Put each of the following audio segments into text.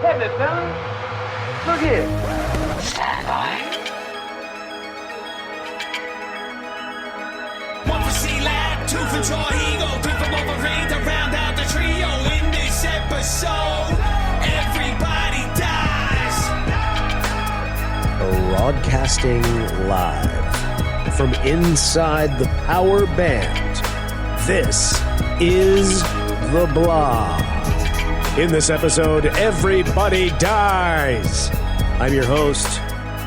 at me, fella. Look here. Stand by. One for C-Lab, two for Troy Eagle, three for Wolverine to round out the trio. In this episode, everybody dies. Broadcasting live from inside the power band, this is The Blah. In this episode, everybody dies. I'm your host,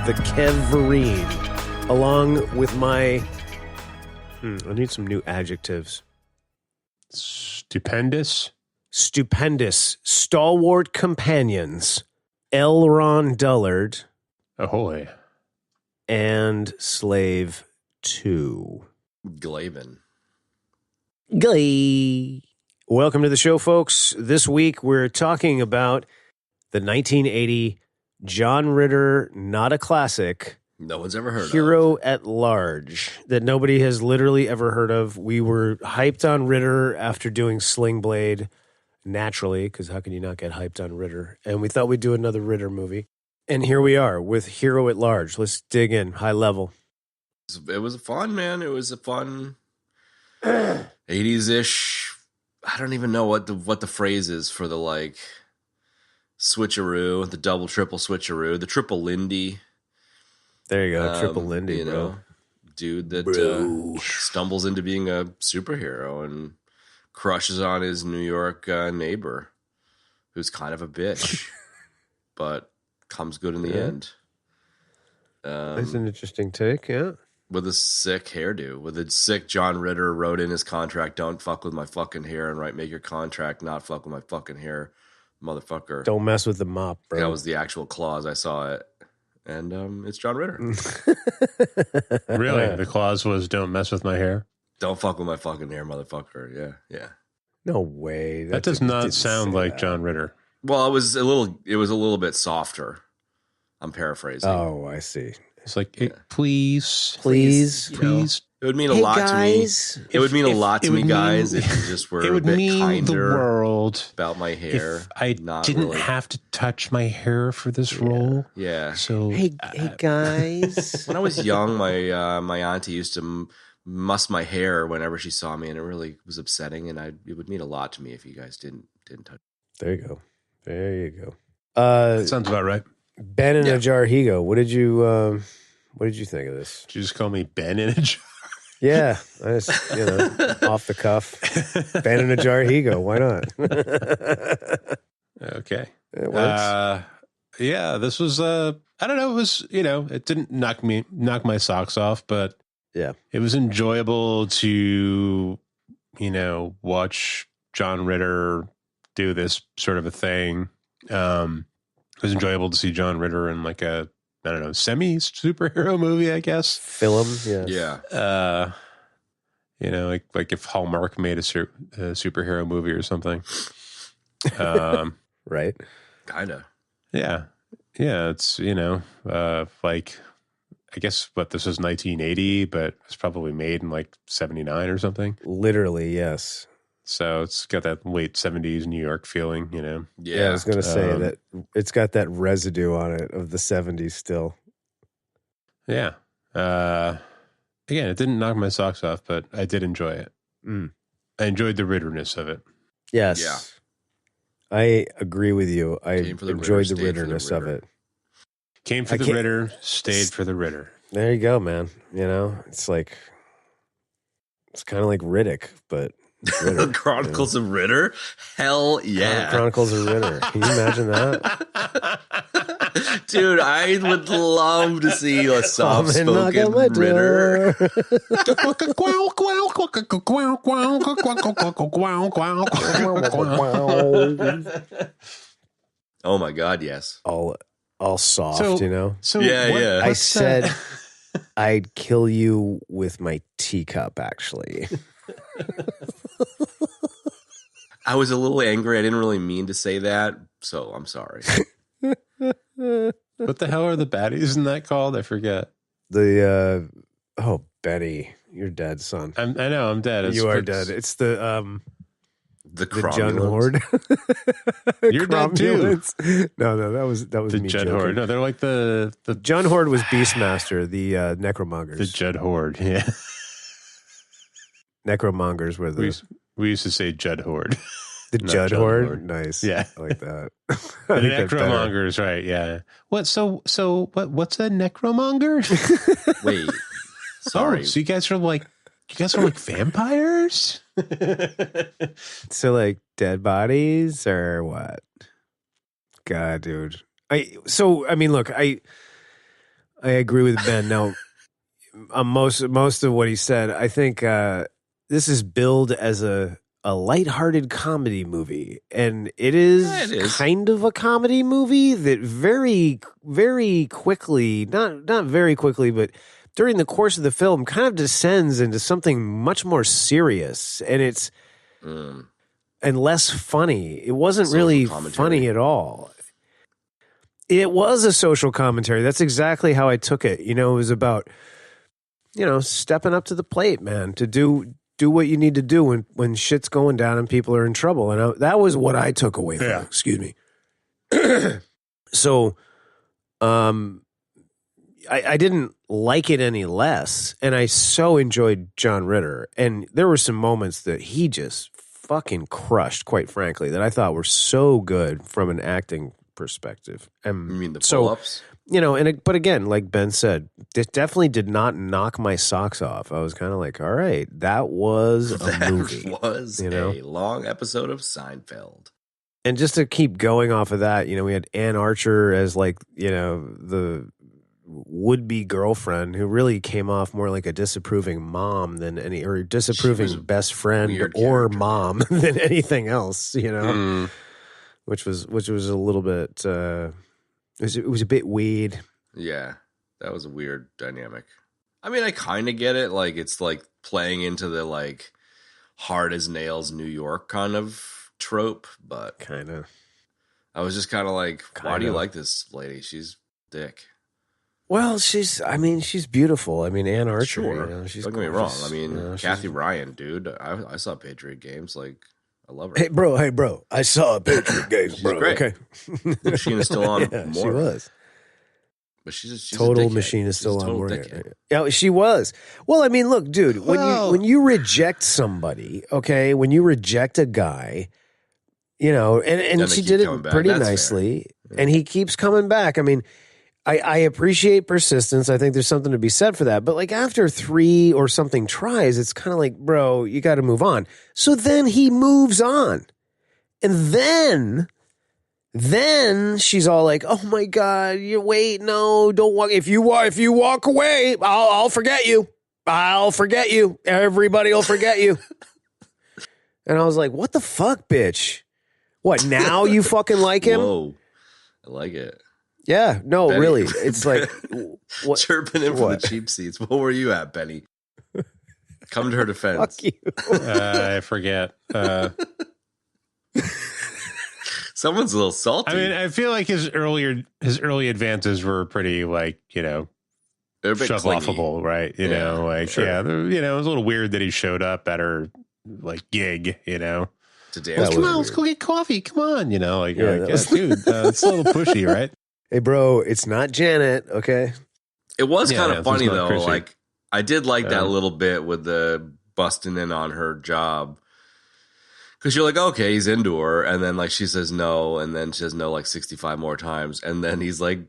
the Kev-Vereen, along with my... I need some new adjectives. Stupendous, stalwart companions, L. Ron Dullard, ahoy, and Slave 2. Glaven. Glee. Welcome to the show, folks. This week we're talking about the 1980 John Ritter, not a classic, No one's ever heard Hero of. at Large, that nobody has literally ever heard of. We were hyped on Ritter after doing Sling Blade, naturally, because how can you not get hyped on Ritter? And we thought we'd do another Ritter movie. And here we are with Hero at Large. Let's dig in, high level. It was fun, man. It was a fun 80s-ish. I don't even know what the phrase is for the, like, switcheroo, the double, triple switcheroo, the triple Lindy. There you go, triple Lindy, you know, dude that stumbles into being a superhero and crushes on his New York neighbor, who's kind of a bitch, but comes good in the end. That's an interesting take, yeah. With a sick hairdo, with a sick John Ritter wrote in his contract, "Don't fuck with my fucking hair," and make your contract not fuck with my fucking hair, motherfucker. Don't mess with the mop, bro. That was the actual clause. I saw it. And it's John Ritter. Really? The clause was, don't mess with my hair? Don't fuck with my fucking hair, motherfucker. Yeah. No way. That does not sound like John Ritter. Well, it was a little bit softer. I'm paraphrasing. Oh, I see. It's like, hey, please. It would mean a lot to me. It would mean a lot to me, guys, if you just were it would a bit mean kinder the world about my hair. If I didn't have to touch my hair for this role. Yeah. So hey guys. When I was young, my auntie used to muss my hair whenever she saw me, and it really was upsetting. And it would mean a lot to me if you guys didn't touch. There you go. That sounds about right. Ben in a jar, Higo. What did you think of this? Did you just call me Ben in a jar? Yeah, I just, off the cuff. Ben in a jar, Higo. Why not? Okay. It works. Yeah, this was, I don't know, it was, it didn't knock my socks off, but yeah, it was enjoyable to, watch John Ritter do this sort of a thing. It was enjoyable to see John Ritter in like a, I don't know, semi-superhero movie, I guess. Film, yeah. Yeah. Like if Hallmark made a superhero movie or something. Right. Kind of. Yeah. Yeah, it's, like, I guess, this was 1980, but it was probably made in like 79 or something. Literally, yes. So it's got that late 70s New York feeling, Yeah, I was going to say that it's got that residue on it of the 70s still. Yeah. Again, it didn't knock my socks off, but I did enjoy it. I enjoyed the Ritterness of it. Yes. Yeah. I agree with you. I enjoyed the Ritter, Ritterness of it. Came for the Ritter, stayed for the Ritter. There you go, man. It's like, it's kind of like Riddick, but Ritter, Chronicles of Ritter? Hell yeah. Chronicles of Ritter. Can you imagine that? Dude, I would love to see a soft-spoken Ritter. Oh my God, yes. All soft, So yeah. I said I'd kill you with my teacup, actually. I was a little angry. I didn't really mean to say that, so I'm sorry. What the hell are the baddies in that called? I forget. Betty, you're dead, son. I know, I'm dead. You are dead. It's the The Jun cromulants. Horde. You're dead too. No, that was The me Jed joking. Horde. No, they're like the Jun Horde was Beastmaster, the necromongers. the Jed Horde. Yeah, Necromongers were the we used to say Jed Horde. not Judd Jud Horde. Horde. Nice. Yeah. I like that. The I think that's better. necromongers, right? Yeah. What? So what's a necromonger? Wait, sorry. Oh, so you guys are like vampires? So like dead bodies or what? God, dude. I mean, look, I agree with Ben. Now, most of what he said, I think this is billed as a lighthearted comedy movie, and it is kind of a comedy movie that very, very quickly, not very quickly, but during the course of the film, kind of descends into something much more serious, and it's and less funny. It wasn't Social really commentary. funny at all. It was a social commentary. That's exactly how I took it. You know, it was about, you know, stepping up to the plate, man, to do what you need to do when shit's going down and people are in trouble. And that was what I took away from it. Excuse me. So, I didn't like it any less, and I so enjoyed John Ritter. And there were some moments that he just fucking crushed, quite frankly, that I thought were so good from an acting perspective. And You mean the pull-ups? you know, but again, like Ben said, it definitely did not knock my socks off. I was kind of like, all right, that was a movie. That was you know? a long episode of Seinfeld. And just to keep going off of that, you know, we had Ann Archer as like, you know, the would-be girlfriend who really came off more like a disapproving mom than or disapproving best friend or character. mom than anything else, you know, which was a little bit, it was a bit weird. Yeah, that was a weird dynamic. I mean, I kind of get it. Like, it's like playing into the like hard as nails New York kind of trope, but Kind of. I was just kind of like, why do you Kind of. like this lady? She's dick. Well, she's beautiful. I mean, Ann Archer. Sure. You know, she's Don't get me wrong. gorgeous. I mean, You know, Kathy Ryan, dude. I saw Patriot Games. Like, I love her. Hey, bro. I saw a Patriot Games, bro. great. Okay. Machine is still on Yeah, more. she was. But she's Total a dickhead. Machine is still She's a on total more. dickhead. Yeah, she was. Well, I mean, look, dude, Well- when you reject somebody, okay, when you reject a guy, you know, and they she keep did coming it back. pretty That's nicely, and he keeps coming back. I mean, I appreciate persistence. I think there's something to be said for that. But like after 3 or something tries, it's kind of like, bro, you got to move on. So then he moves on. And then she's all like, "Oh my God, no, don't walk. If you walk away, I'll forget you. I'll forget you. Everybody will forget you." And I was like, "What the fuck, bitch? What, now you fucking like him?" Whoa. I like it. Yeah, no, Benny. really. It's like, what? Chirping in for what? the cheap seats. What were you at, Benny? Come to her defense. Fuck you. I forget. Someone's a little salty. I mean, I feel like his early advances were pretty like, you know, They're a bit shove clingy. offable, right? You Yeah, know, like sure. you know, it was a little weird that he showed up at her like gig, you know. To dance. That Come was on, let's go get coffee. Come on, you know, like, Yeah, you're that like was- dude, it's a little pushy, right? Hey, bro, it's not Janet, okay? It was Yeah, kind yeah, of this is funny not though. Chrissy. Like, I did like that Um, little bit with the busting in on her job. Because you're like, okay, he's into her. And then, like, she says no. And then she says no, like, 65 more times. And then he's like,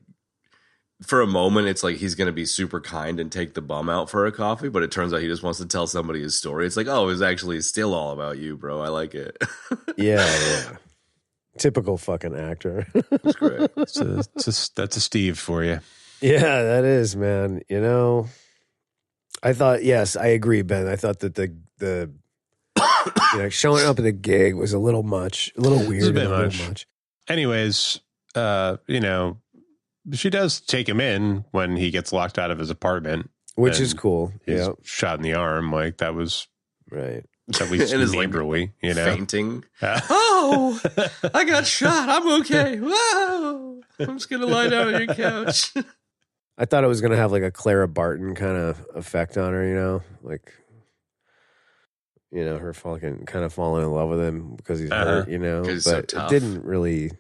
for a moment, it's like he's going to be super kind and take the bum out for a coffee. But it turns out he just wants to tell somebody his story. It's like, oh, it's actually still all about you, bro. I like it. Yeah. Typical fucking actor. It's great. That's a Steve for you. Yeah, that is, man. You know, I thought, yes, I agree, Ben. I thought that the you know, showing up at the gig was a little much, a little weird, a bit and a much. little much. Anyways, you know, she does take him in when he gets locked out of his apartment. Which And is cool. He's Yeah, shot in the arm. Like, that was right. at least And is, like, neighborly, you know. Fainting. Oh, I got shot. I'm okay. Whoa. I'm just going to lie down on your couch. I thought it was going to have like a Clara Barton kind of effect on her, you know, like, you know, her fucking kind of falling in love with him because he's hurt, you know, 'Cause he's so but tough. it didn't really,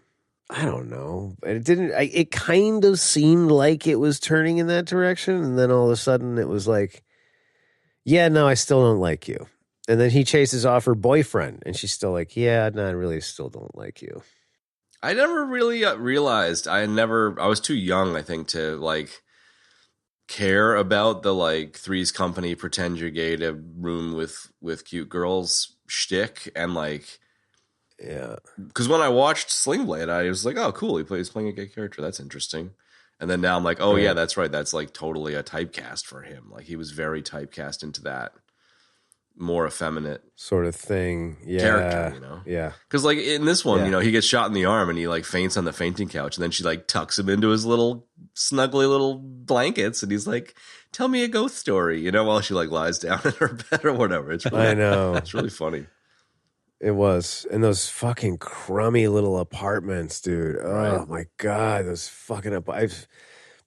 I don't know. It didn't, it kind of seemed like it was turning in that direction. And then all of a sudden it was like, yeah, no, I still don't like you. And then he chases off her boyfriend and she's still like, yeah, no, I really still don't like you. I never really realized. I was too young, I think, to like care about the like Three's Company, pretend you're gay to room with cute girls shtick. And like, Yeah. because when I watched Sling Blade, I was like, oh, cool. He's playing a gay character. That's interesting. And then now I'm like, oh, yeah, that's right. That's like totally a typecast for him. Like he was very typecast into that more effeminate Sort of thing. Yeah. character, you know? Yeah. Because like in this one, Yeah. you know, he gets shot in the arm and he like faints on the fainting couch. And then she like tucks him into his little snuggly little blankets. And he's like, tell me a ghost story, you know, while she like lies down in her bed or whatever. It's really, I know. It's really funny. It was. And those fucking crummy little apartments, dude. Oh, Right. my God. Those fucking I've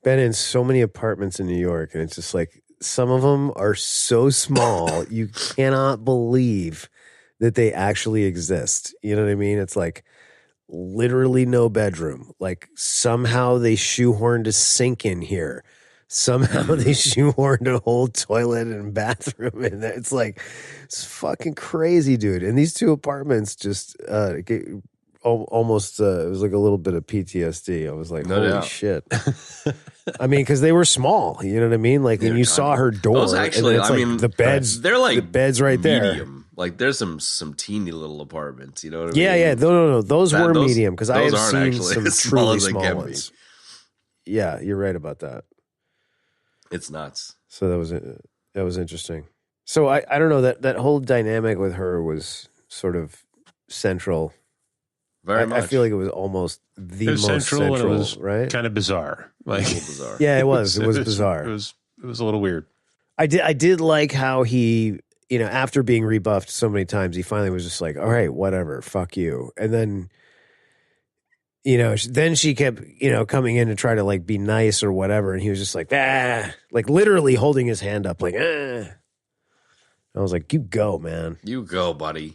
been in so many apartments in New York, and it's just like some of them are so small, you cannot believe that they actually exist. You know what I mean? It's like literally no bedroom. Like somehow they shoehorned a sink in here. Somehow they shoehorned a whole toilet and bathroom in there. It's like, it's fucking crazy, dude. And these two apartments just almost, it was like a little bit of PTSD. I was like, No holy doubt. shit. I mean, because they were small, you know what I mean? Like when They're you tiny. saw her door, Those actually, and it's I like mean, the beds, they're like the beds right there. medium. Like there's some teeny little apartments, you know what I mean? Yeah, yeah. No. Those were Those- medium because I those have aren't seen actually some as small truly as they small can be. ones. Yeah, you're right about that. It's nuts. So that was interesting. So I don't know, that whole dynamic with her was sort of central. Very much. I feel like it was almost the It was most central, and it was right? kind of bizarre. Like a little bizarre. Yeah, it was. It was bizarre. It was a little weird. I did like how he, you know, after being rebuffed so many times, he finally was just like, all right, whatever, fuck you. And then, you know, then she kept, you know, coming in to try to like be nice or whatever. And he was just like, like literally holding his hand up, like, I was like, you go, man. You go, buddy.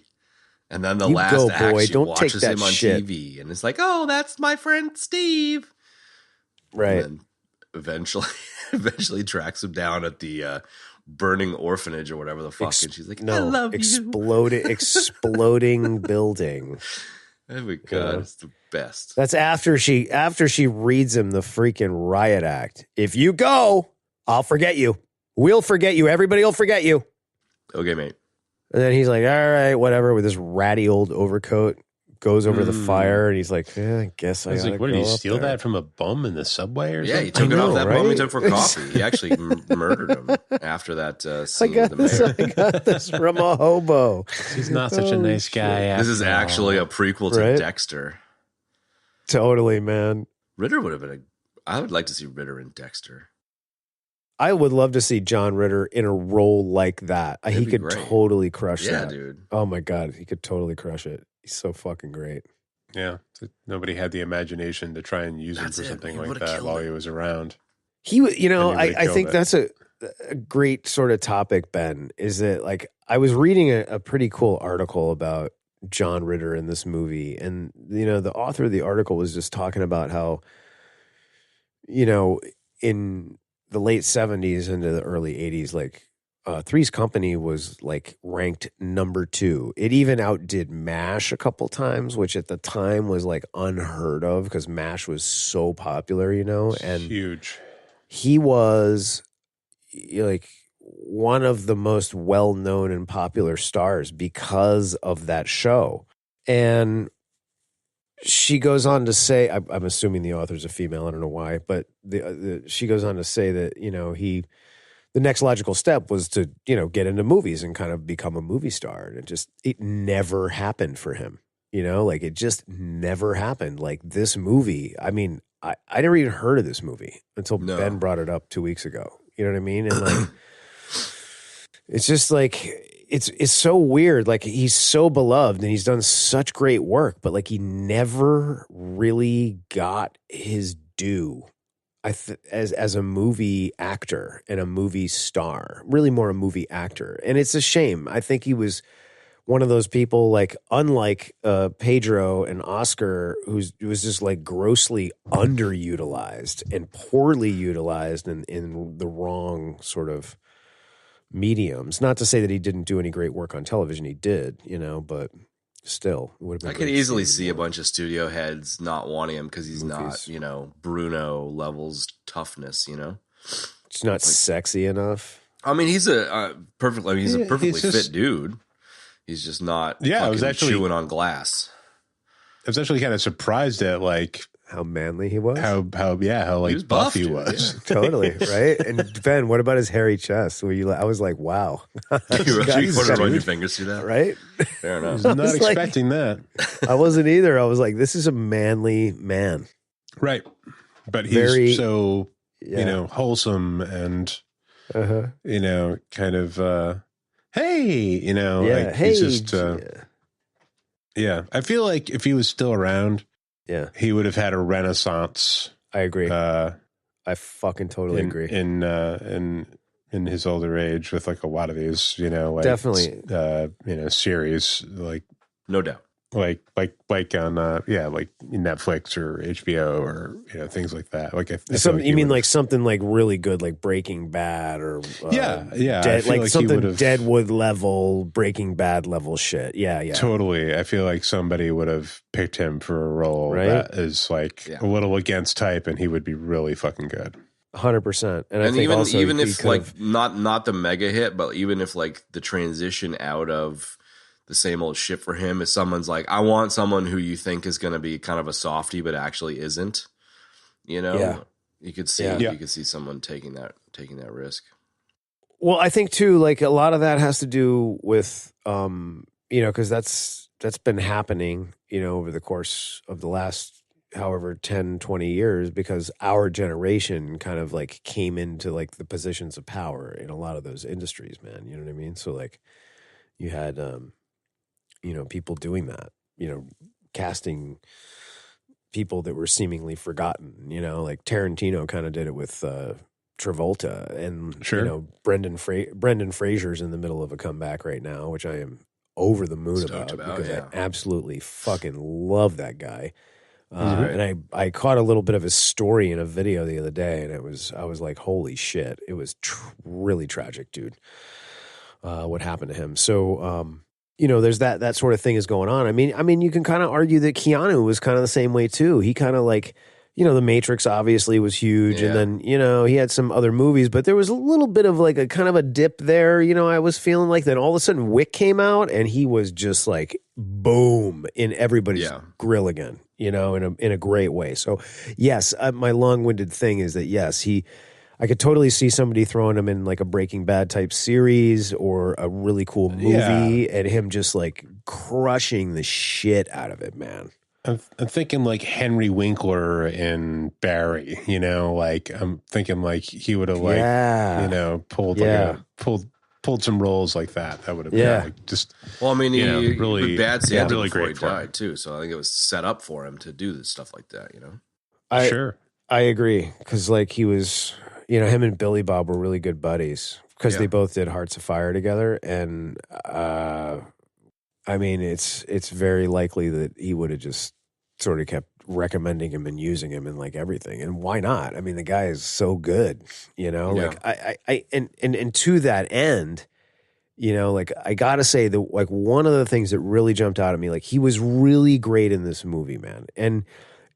And then the You last go, act, boy. she Don't watches take that him on shit. TV, and it's like, oh, that's my friend Steve. Right. And then eventually tracks him down at the burning orphanage or whatever the fuck, and she's like, I love you. Exploding building. Oh my god, Yeah. it's the best. That's after she reads him the freaking riot act. If you go, I'll forget you. We'll forget you. Everybody will forget you. Okay, mate. And then he's like, all right, whatever, with his ratty old overcoat, goes over the fire, and he's like, I guess I I was gotta like, what did go you up steal there. that from a bum in the subway or Yeah, something? he took it off that bum he right? took for coffee. He actually murdered him after that scene with the mayor. I got this from a hobo. He's not such a Holy nice guy. This is after all. actually a prequel to Right? Dexter. Totally, man. Ritter would have been I would like to see Ritter in Dexter. I would love to see John Ritter in a role like that. That'd He be could great. totally crush Yeah, that. dude. Oh my God, he could totally crush it. He's so fucking great. Yeah, so nobody had the imagination to try and use him That's for it. something He like would've that killed while him. he was around. You know, And he would've I killed think it. that's a great sort of topic, Ben, is that like I was reading a pretty cool article about John Ritter in this movie. And, you know, the author of the article was just talking about how, you know, in the late 70s into the early 80s, like Three's Company was like ranked number 2. It even outdid MASH a couple times, which at the time was like unheard of because MASH was so popular, you know, and Huge. he was like one of the most well-known and popular stars because of that show. And she goes on to say, I'm assuming the author's a female, I don't know why, but she goes on to say that, you know, the next logical step was to, you know, get into movies and kind of become a movie star. And it never happened for him, you know, like it just never happened. Like this movie, I mean, I never even heard of this movie until No. Ben brought it up 2 weeks ago. You know what I mean? And like, it's just like, it's so weird. Like he's so beloved and he's done such great work, but like he never really got his due. as a movie actor and a movie star, really more a movie actor. And it's a shame. I think he was one of those people, like, unlike Pedro and Oscar, who was just like grossly underutilized and poorly utilized in the wrong sort of mediums. Not to say that he didn't do any great work on television. He did, but still, it would have been. I could easily see a bunch of studio heads not wanting him because he's not, Bruno levels toughness. It's not sexy enough. I mean, he's a perfectly fit dude. He's just not. Yeah, I was actually chewing on glass. I was actually kind of surprised at like how manly he was. How like buff he was. Yeah. Totally right. And Ben, what about his hairy chest? I was like, wow. You put it on your fingers, see that? Right. Fair enough. I was not expecting that. I wasn't either. I was like, this is a manly man. Right. But he's so wholesome and kind of hey, like hey, he's just I feel like if he was still around, he would have had a renaissance. I agree. I fucking totally agree. In his older age, with like a lot of these, like definitely, series, like no doubt, like on like Netflix or HBO or things like that. Like you mean like something like really good, like Breaking Bad or like something Deadwood level, Breaking Bad level shit. Yeah, totally. I feel like somebody would have picked him for a role that is like a little against type, and he would be really fucking good. 100%. And I think even if like not the mega hit, but even if like the transition out of the same old shit for him is someone's like, I want someone who you think is going to be kind of a softie, but actually isn't, you could see someone taking that risk. Well, I think too, like a lot of that has to do with, cause that's been happening, over the course of the last, however, 10, 20 years, because our generation kind of like came into like the positions of power in a lot of those industries, man. You know what I mean? So like you had, people doing that, casting people that were seemingly forgotten, like Tarantino kind of did it with Travolta, and Brendan Fraser's in the middle of a comeback right now, which I am over the moon about because I absolutely fucking love that guy. And I caught a little bit of his story in a video the other day, and I was like, holy shit, it was really tragic, dude. What happened to him? So, there's that sort of thing is going on. I mean, you can kind of argue that Keanu was kind of the same way too. He kind of like, The Matrix obviously was huge, and then he had some other movies, but there was a little bit of like a kind of a dip there. I was feeling like then all of a sudden Wick came out, and he was just like boom in everybody's grill again. In a great way. So yes, my long-winded thing is that yes, I could totally see somebody throwing him in like a Breaking Bad type series or a really cool movie and him just like crushing the shit out of it, man. I'm thinking like Henry Winkler in Barry, like I'm thinking like he would have pulled some roles like that. That would have been like just. Well, I mean, he really bad Santa really before great he died too, so I think it was set up for him to do stuff like that. I agree, because like he was, him and Billy Bob were really good buddies because they both did Hearts of Fire together, and I mean, it's very likely that he would have just sort of kept recommending him and using him in like everything, and why not? I mean, the guy is so good, Like I to that end, like I gotta say that like one of the things that really jumped out at me, like he was really great in this movie, man, and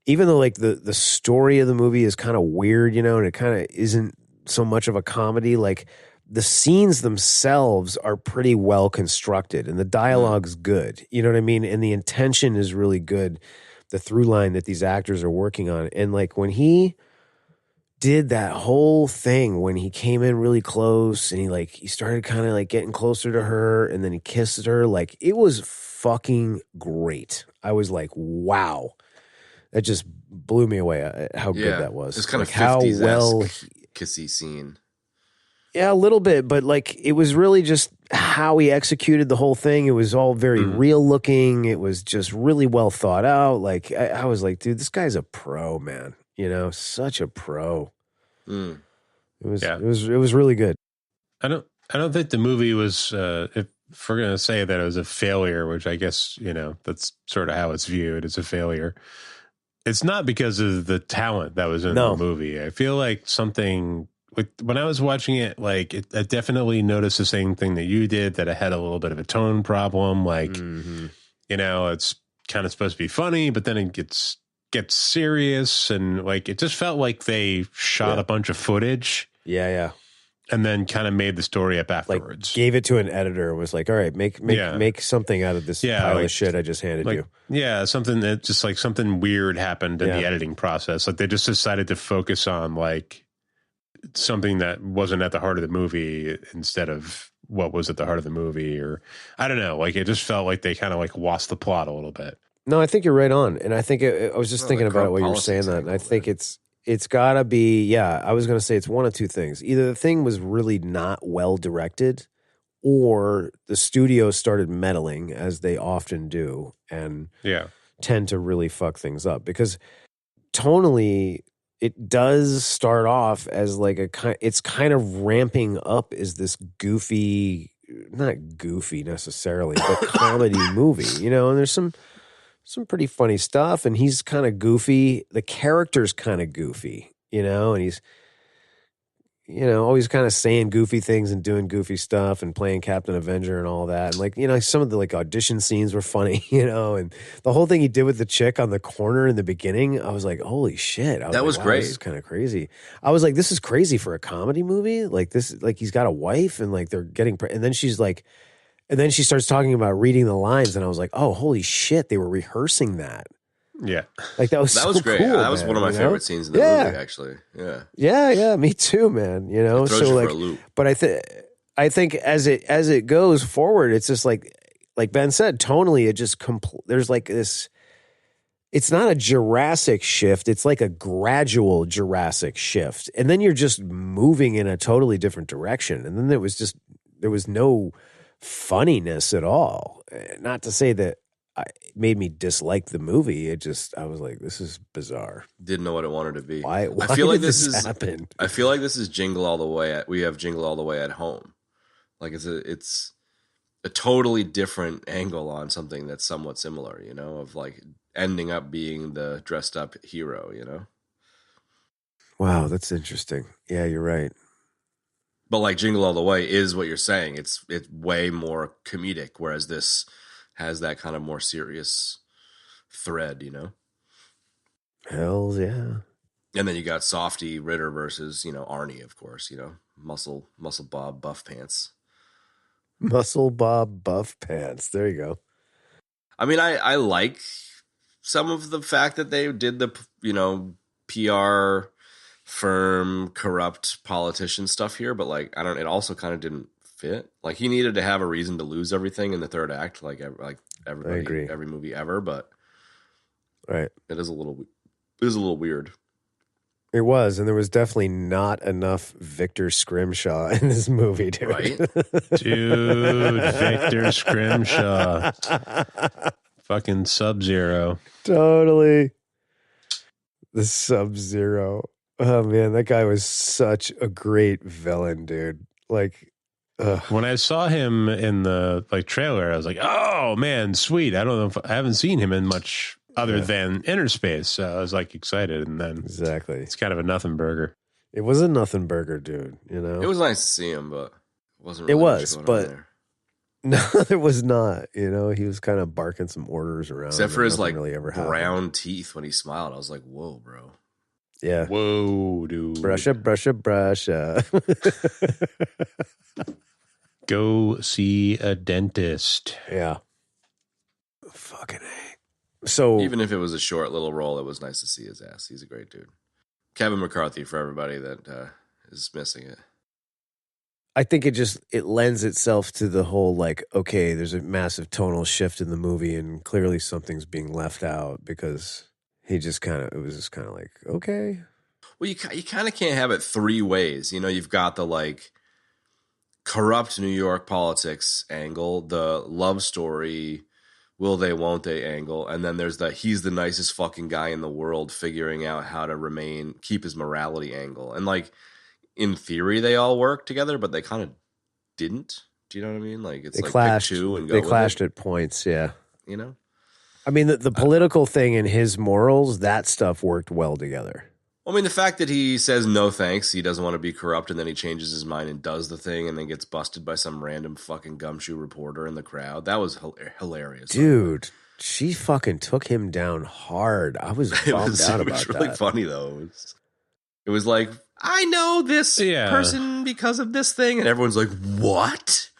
even though like the story of the movie is kind of weird, and it kind of isn't so much of a comedy, like the scenes themselves are pretty well constructed and the dialogue's good. You know what I mean? And the intention is really good. The through line that these actors are working on. And like when he did that whole thing, when he came in really close and he started kind of like getting closer to her and then he kissed her, like it was fucking great. I was like, wow. That just blew me away at how good that was. It's kind like of how 50s well kissy scene. Yeah, a little bit, but like it was really just how he executed the whole thing. It was all very real looking. It was just really well thought out. Like I was like, dude, this guy's a pro, man. Such a pro. Mm. It was really good. I don't think the movie was, if we're going to say that it was a failure, which I guess, that's sort of how it's viewed. It's a failure. It's not because of the talent that was in the movie. I feel like when I was watching it, like I definitely noticed the same thing that you did, that it had a little bit of a tone problem. Like, it's kind of supposed to be funny, but then it gets serious. And like, it just felt like they shot a bunch of footage. Yeah. And then kind of made the story up afterwards. Like gave it to an editor and was like, all right, make something out of this pile of shit I just handed you. Yeah, something that just like something weird happened in the editing process. Like they just decided to focus on like something that wasn't at the heart of the movie instead of what was at the heart of the movie. Or I don't know, like it just felt like they kind of like lost the plot a little bit. No, I think you're right on. And I think I was just thinking about it while you were saying that. And I think it's gotta be, I was going to say it's one of two things. Either the thing was really not well directed, or the studio started meddling, as they often do, and tend to really fuck things up. Because tonally, it does start off as like it's kind of ramping up as this goofy, not goofy necessarily, but comedy movie, and there's some pretty funny stuff, and he's kind of goofy. The character's kind of goofy, and he's, always kind of saying goofy things and doing goofy stuff and playing Captain Avenger and all that. And like, some of the like audition scenes were funny, and the whole thing he did with the chick on the corner in the beginning, I was like, holy shit. That was great. This is kind of crazy. I was like, this is crazy for a comedy movie. Like this, like he's got a wife and like they're getting, and then she's like, and then she starts talking about reading the lines, and I was like, "Oh, holy shit! They were rehearsing that." Yeah, like that was great. Cool, that was one of my favorite scenes in the movie, actually. Yeah, me too, man. It throws so you like, for a loop. But I think as it goes forward, it's just like Ben said, tonally, it just there's like this. It's not a Jurassic shift; it's like a gradual Jurassic shift, and then you're just moving in a totally different direction. And then there was no funniness at all. Not to say that it made me dislike the movie. I was like, this is bizarre. Didn't know what it wanted to be. Why I feel like did this happen? I feel like this is Jingle All the Way. We have Jingle All the Way at Home. Like it's a totally different angle on something that's somewhat similar, of like ending up being the dressed up hero, Wow, that's interesting. Yeah, you're right. But like Jingle All the Way is what you're saying. It's way more comedic, whereas this has that kind of more serious thread, Hells yeah. And then you got Softy Ritter versus, Arnie, of course, muscle Bob buff pants. Muscle Bob buff pants. There you go. I mean, I like some of the fact that they did the, PR firm, corrupt politician stuff here, but like it also kind of didn't fit. Like he needed to have a reason to lose everything in the third act, like everybody, every movie ever. But right, it is a little weird. It was, and there was definitely not enough Victor Scrimshaw in this movie, dude. Right, dude, Victor Scrimshaw, fucking Sub-Zero, totally. The Sub-Zero. Oh man, that guy was such a great villain, dude. Like, when I saw him in the trailer, I was like, "Oh man, sweet!" I don't know if I haven't seen him in much other than Inner Space, so I was like excited. And then it's kind of a nothing burger. It was a nothing burger, dude. It was nice to see him, but it wasn't. Really there. No, there was not. He was kind of barking some orders around, except for his like really ever brown happened. teeth when he smiled. I was like, "Whoa, bro." Yeah. Whoa, dude. Brusha. Go see a dentist. Yeah. Fucking A. So even if it was a short little role, it was nice to see his ass. He's a great dude. Kevin McCarthy, for everybody that is missing it. I think it lends itself to the whole okay, there's a massive tonal shift in the movie and clearly something's being left out because it was just kind of like, okay. Well, you kind of can't have it three ways. You've got the corrupt New York politics angle, the love story will they, won't they angle. And then there's the he's the nicest fucking guy in the world figuring out how to keep his morality angle. And like, in theory, they all work together, but they kind of didn't. Do you know what I mean? Like, it's they like clashed, pick two and go they with clashed it, at points, yeah. you know? I mean, the political thing and his morals, that stuff worked well together. I mean, the fact that he says no thanks, he doesn't want to be corrupt, and then he changes his mind and does the thing and then gets busted by some random fucking gumshoe reporter in the crowd. That was hilarious. Dude, she fucking took him down hard. I was bummed out about that. It was really funny, though. It was like, I know this person because of this thing. And everyone's like, what?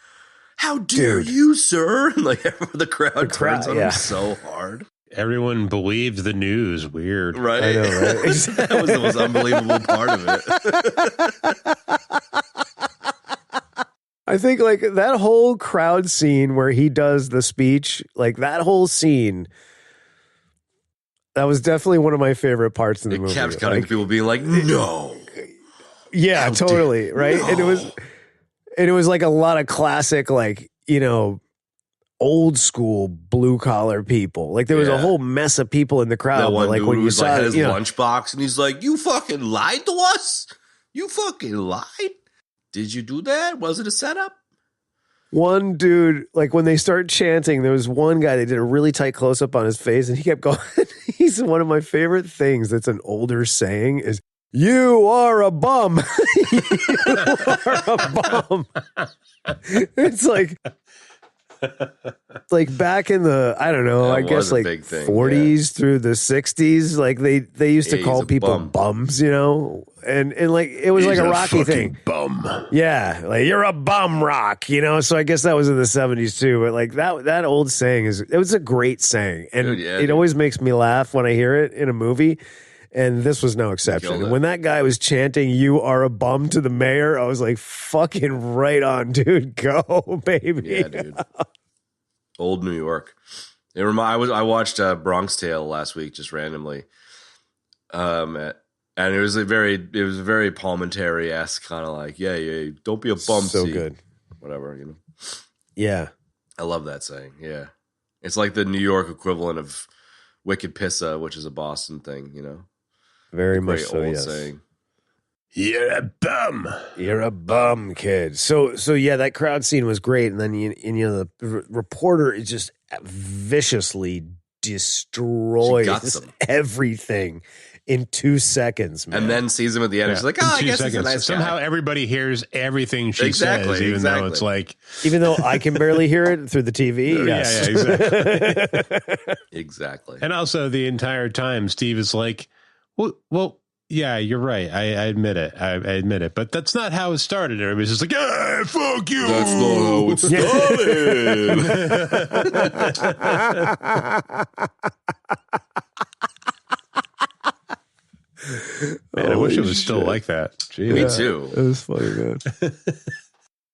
How dare you, sir? And like, the crowd turns on him so hard. Everyone believed the news. Weird. Right. I know, right? That was the most unbelievable part of it. I think like that whole crowd scene where he does the speech, like that whole scene, that was definitely one of my favorite parts in the movie. It kept cutting to people being like, no. Yeah, totally. Right. No. And it was like a lot of classic, like, you know, old school blue collar people. Like there was a whole mess of people in the crowd. That one like dude when you was saw like, had it, his lunchbox and he's like, you fucking lied to us? You fucking lied? Did you do that? Was it a setup? One dude, like when they start chanting, there was one guy, they did a really tight close up on his face and he kept going. He's one of my favorite things that's an older saying is, you are a bum. You are a bum. It's like back in the, I don't know, I guess like 40s through the 60s, like they used to call people bums, you know, and like it was like a Rocky thing. Bum. Yeah, like you're a bum, Rock, you know. So I guess that was in the 70s too. But like that old saying it was a great saying, and it always makes me laugh when I hear it in a movie. And this was no exception. And when that guy was chanting, you are a bum to the mayor, I was like, fucking right on, dude. Go, baby. Yeah, dude. Old New York. I watched Bronx Tale last week just randomly. And it was a very Palmentary-esque kind of like, yeah, don't be a bum. So good. Whatever, you know. Yeah. I love that saying. Yeah. It's like the New York equivalent of Wicked Pissa, which is a Boston thing, you know. Very much so, yes. Saying. You're a bum. You're a bum, kid. So yeah, that crowd scene was great. And then, you know, the reporter is just viciously destroys everything in 2 seconds, man. And then sees him at the end. Yeah. She's like, I guess he's a nice Somehow guy. everybody hears everything she says, even though it's like... Even though I can barely hear it through the TV. Yes. Yeah, exactly. Exactly. And also the entire time, Steve is like, well, yeah, you're right. I admit it. I admit it. But that's not how it started. Everybody's just like, yeah, fuck you. That's not how it started. Man, I wish it was still like that. Jeez. Me too. It was funny, man.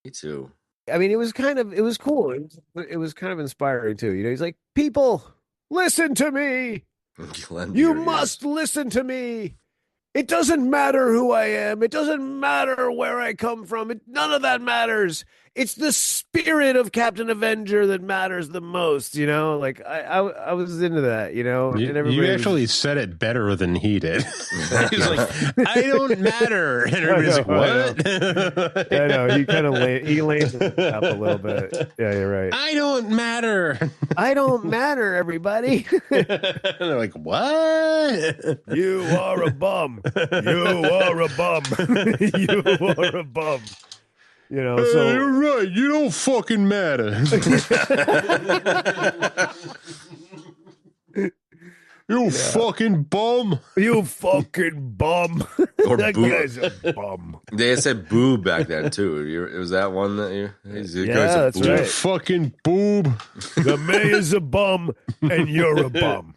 Me too. I mean, it was cool. It was kind of inspiring too. You know, he's like, people, listen to me. You must listen to me. It doesn't matter who I am. It doesn't matter where I come from. None of that matters. It's the spirit of Captain Avenger that matters the most, you know? Like, I was into that, you know? You actually said it better than he did. He's like, I don't matter. And everybody's like, what? I know. He kind of lays it up a little bit. Yeah, you're right. I don't matter. I don't matter, everybody. And they're like, what? You are a bum. You are a bum. You are a bum. You know, so you're right. You don't fucking matter. You fucking bum. You fucking bum. Or that boo. guy's a bum. They said boob back then too. It was that one that you? Yeah, that's right. right. Fucking boob. The mayor's a bum, and you're a bum.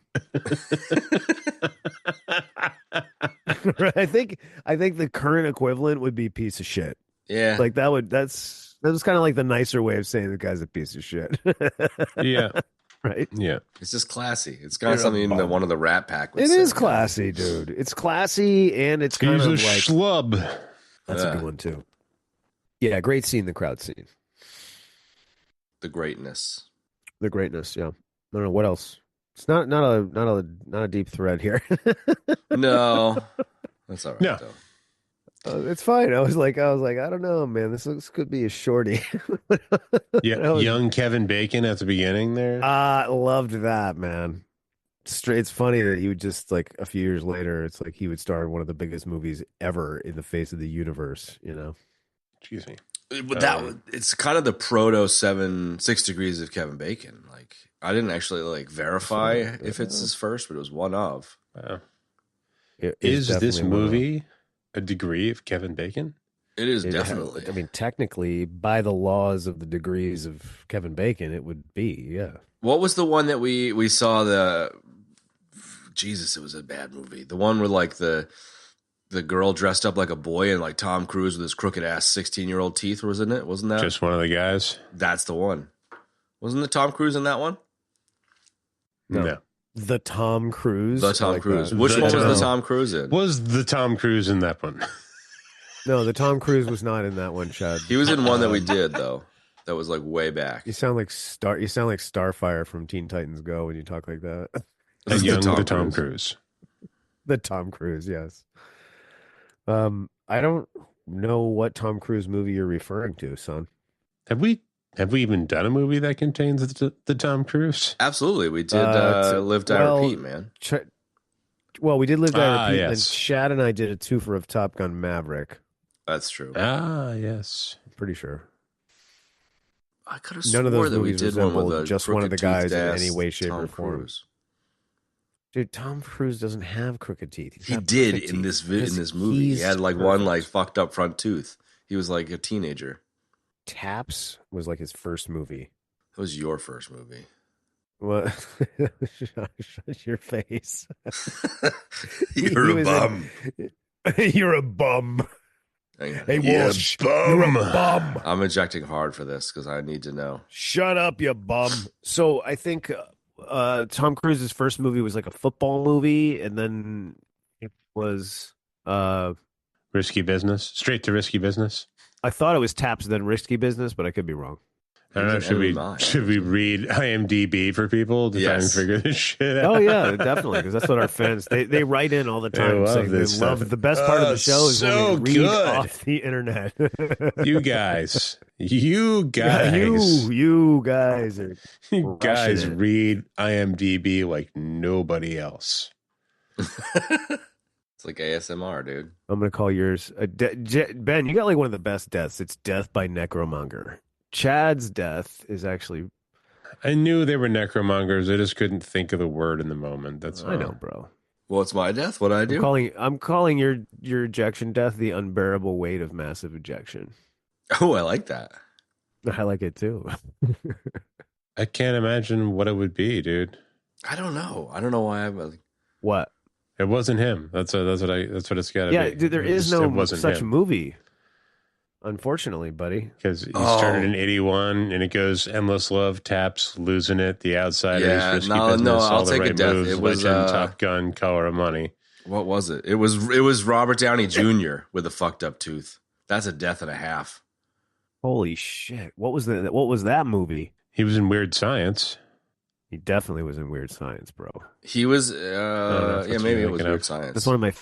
I think the current equivalent would be piece of shit. Yeah, like that was kind of like the nicer way of saying the guy's a piece of shit. Yeah. Right? Yeah. It's just classy. It's kind of something that one of the Rat Pack would It say. is classy, dude. It's classy, and it's kind of like schlub. That's a good one too. Yeah, great scene, the crowd scene. The greatness. The greatness, yeah. don't know what else. It's not a deep thread here. No, that's all right No. though. It's fine. I was like, I don't know, man. This could be a shorty. Yeah, young Kevin Bacon at the beginning there. I loved that, man. It's funny that he would just like a few years later, it's like he would star in one of the biggest movies ever in the face of the universe, you know? Excuse me. But it's kind of the proto 6 Degrees of Kevin Bacon. Like, I didn't actually like verify if it's his first, but it was one of. Wow. It's Is this definitely one of- movie a degree of Kevin Bacon? It is definitely. I mean, technically, by the laws of the degrees of Kevin Bacon, it would be, yeah. What was the one that we saw? Jesus, it was a bad movie. The one where like the girl dressed up like a boy and like Tom Cruise with his crooked ass 16-year-old teeth, wasn't it? Wasn't that Just one of the guys? That's the one. Wasn't the Tom Cruise in that one? No. The Tom Cruise. The Tom like Cruise. that. Which one was the Tom- Tom Cruise in? Was the Tom Cruise in that one? No, the Tom Cruise was not in that one, Chad. He was in one that we did though. That was like way back. You sound like Starfire from Teen Titans Go when you talk like that. This is Young the Tom Cruise. The Tom Cruise, yes. I don't know what Tom Cruise movie you're referring to, son. Have we even done a movie that contains the Tom Cruise? Absolutely, we did. Live, Die, Repeat, man. Well, we did Live, Die, Repeat, yes. and Chad and I did a twofer of Top Gun Maverick. That's true. Ah, yes. Pretty sure. I could have None swore of those that we movies did one with resembled a just one of the crooked-toothed guys in ass any way, shape, Tom or form. Cruise. Dude, Tom Cruise doesn't have crooked teeth. He's He got did perfect in teeth. this movie. He He's had like one perfect. like fucked up front tooth. He was like a teenager. Taps was like his first movie. That was your first movie. What? Shut your face. You're He a was bum. You're a bum. Hang on. Hey, Yeah, Walsh, you're a bum. I'm injecting hard for this because I need to know. Shut up, you bum. So I think Tom Cruise's first movie was like a football movie, and then it was Risky Business. Straight to Risky Business. I thought it was Taps then Risky Business, but I could be wrong. I don't know. Should we read IMDb for people to try and figure this shit out? Oh yeah, definitely, because that's what our fans they write in all the time love saying they this love stuff. the best part of the show is so when we read good. off the internet. You guys. You guys are You guys crushing it. read IMDb like nobody else. It's like ASMR, dude. I'm gonna call yours Ben. You got like one of the best deaths. It's death by necromonger. Chad's death is actually I knew they were necromongers. I just couldn't think of the word in the moment. That's all. I know, bro. Well, it's my death. What I do? I'm calling your ejection death the unbearable weight of massive ejection. Oh, I like that. I like it too. I can't imagine what it would be, dude. I don't know. I don't know why I'm like, What? It wasn't him. That's what it's got to Yeah, be. dude, there is no such movie. Unfortunately, buddy. Because he started in 81 and it goes Endless Love, Taps, Losing It, The Outsiders, Yeah, Risky no, Business, I'll All the take a Right death. Moves, It was, Legend, Top Gun, Color of Money. what was it? It was Robert Downey Jr. with a fucked up tooth. That's a death and a half. Holy shit! What was that movie? He was in Weird Science. He definitely was in Weird Science, bro. He was, know if yeah, that's maybe what it was you're Weird thinking Science. That's one of my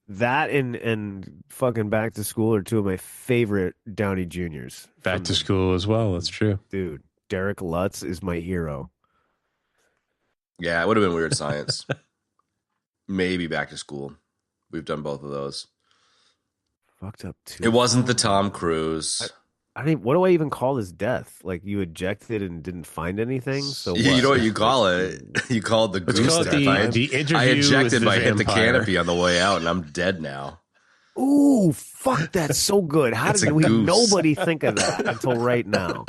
that and fucking Back to School are two of my favorite Downey Juniors. Back to School as well. That's true. Dude. Derek Lutz is my hero. Yeah, it would have been Weird Science. Maybe Back to School. We've done both of those. Fucked up too. It wasn't the Tom Cruise. I mean, what do I even call this death? Like you ejected and didn't find anything. So You what? know what you call it? You call it the Let's goose call it death. the interview I ejected with by the hit the vampire. canopy on the way out, and I'm dead now. Ooh, fuck! That's so good. How It's did a goose. nobody think of that until right now?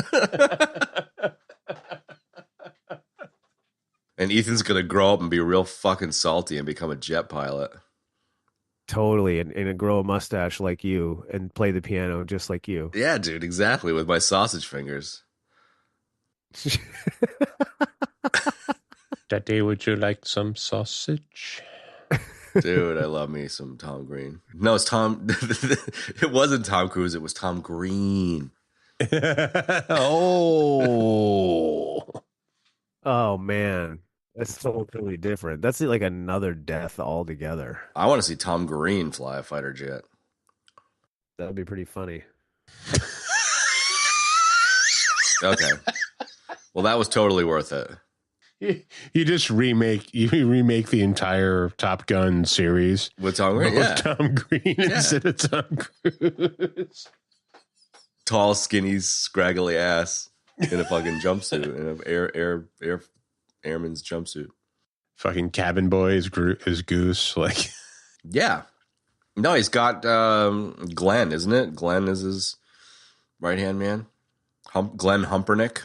And Ethan's gonna grow up and be real fucking salty and become a jet pilot. Totally, and grow a mustache like you and play the piano just like you. Yeah, dude, exactly. With my sausage fingers. Daddy, would you like some sausage? Dude, I love me some Tom Green. No, it's Tom. It wasn't Tom Cruise. It was Tom Green. Oh. Oh man, that's totally different. That's like another death altogether. I want to see Tom Green fly a fighter jet. That would be pretty funny. Okay. Well, that was totally worth it. You just remake the entire Top Gun series With Tom Green, with Tom Green instead of Tom Cruise. Tall, skinny, scraggly ass in a fucking jumpsuit, in an airman's jumpsuit. Fucking cabin boy is Goose. Like, yeah. No, he's got Glenn, isn't it? Glenn is his right-hand man. Glenn Humpernick.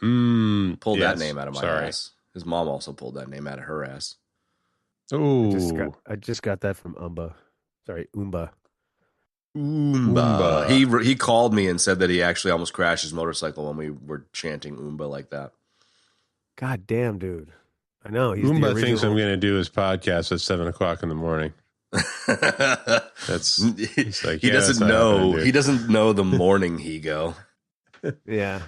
Pulled that name out of my ass. His mom also pulled that name out of her ass. Oh, I just got that from Umba. Sorry, Oomba. Oomba. He called me and said that he actually almost crashed his motorcycle when we were chanting Oomba like that. God damn, dude. I know. He's Oomba the original... thinks I'm going to do his podcast at 7:00 in the morning. He's like, he doesn't know. He doesn't know the morning Higo. Yeah.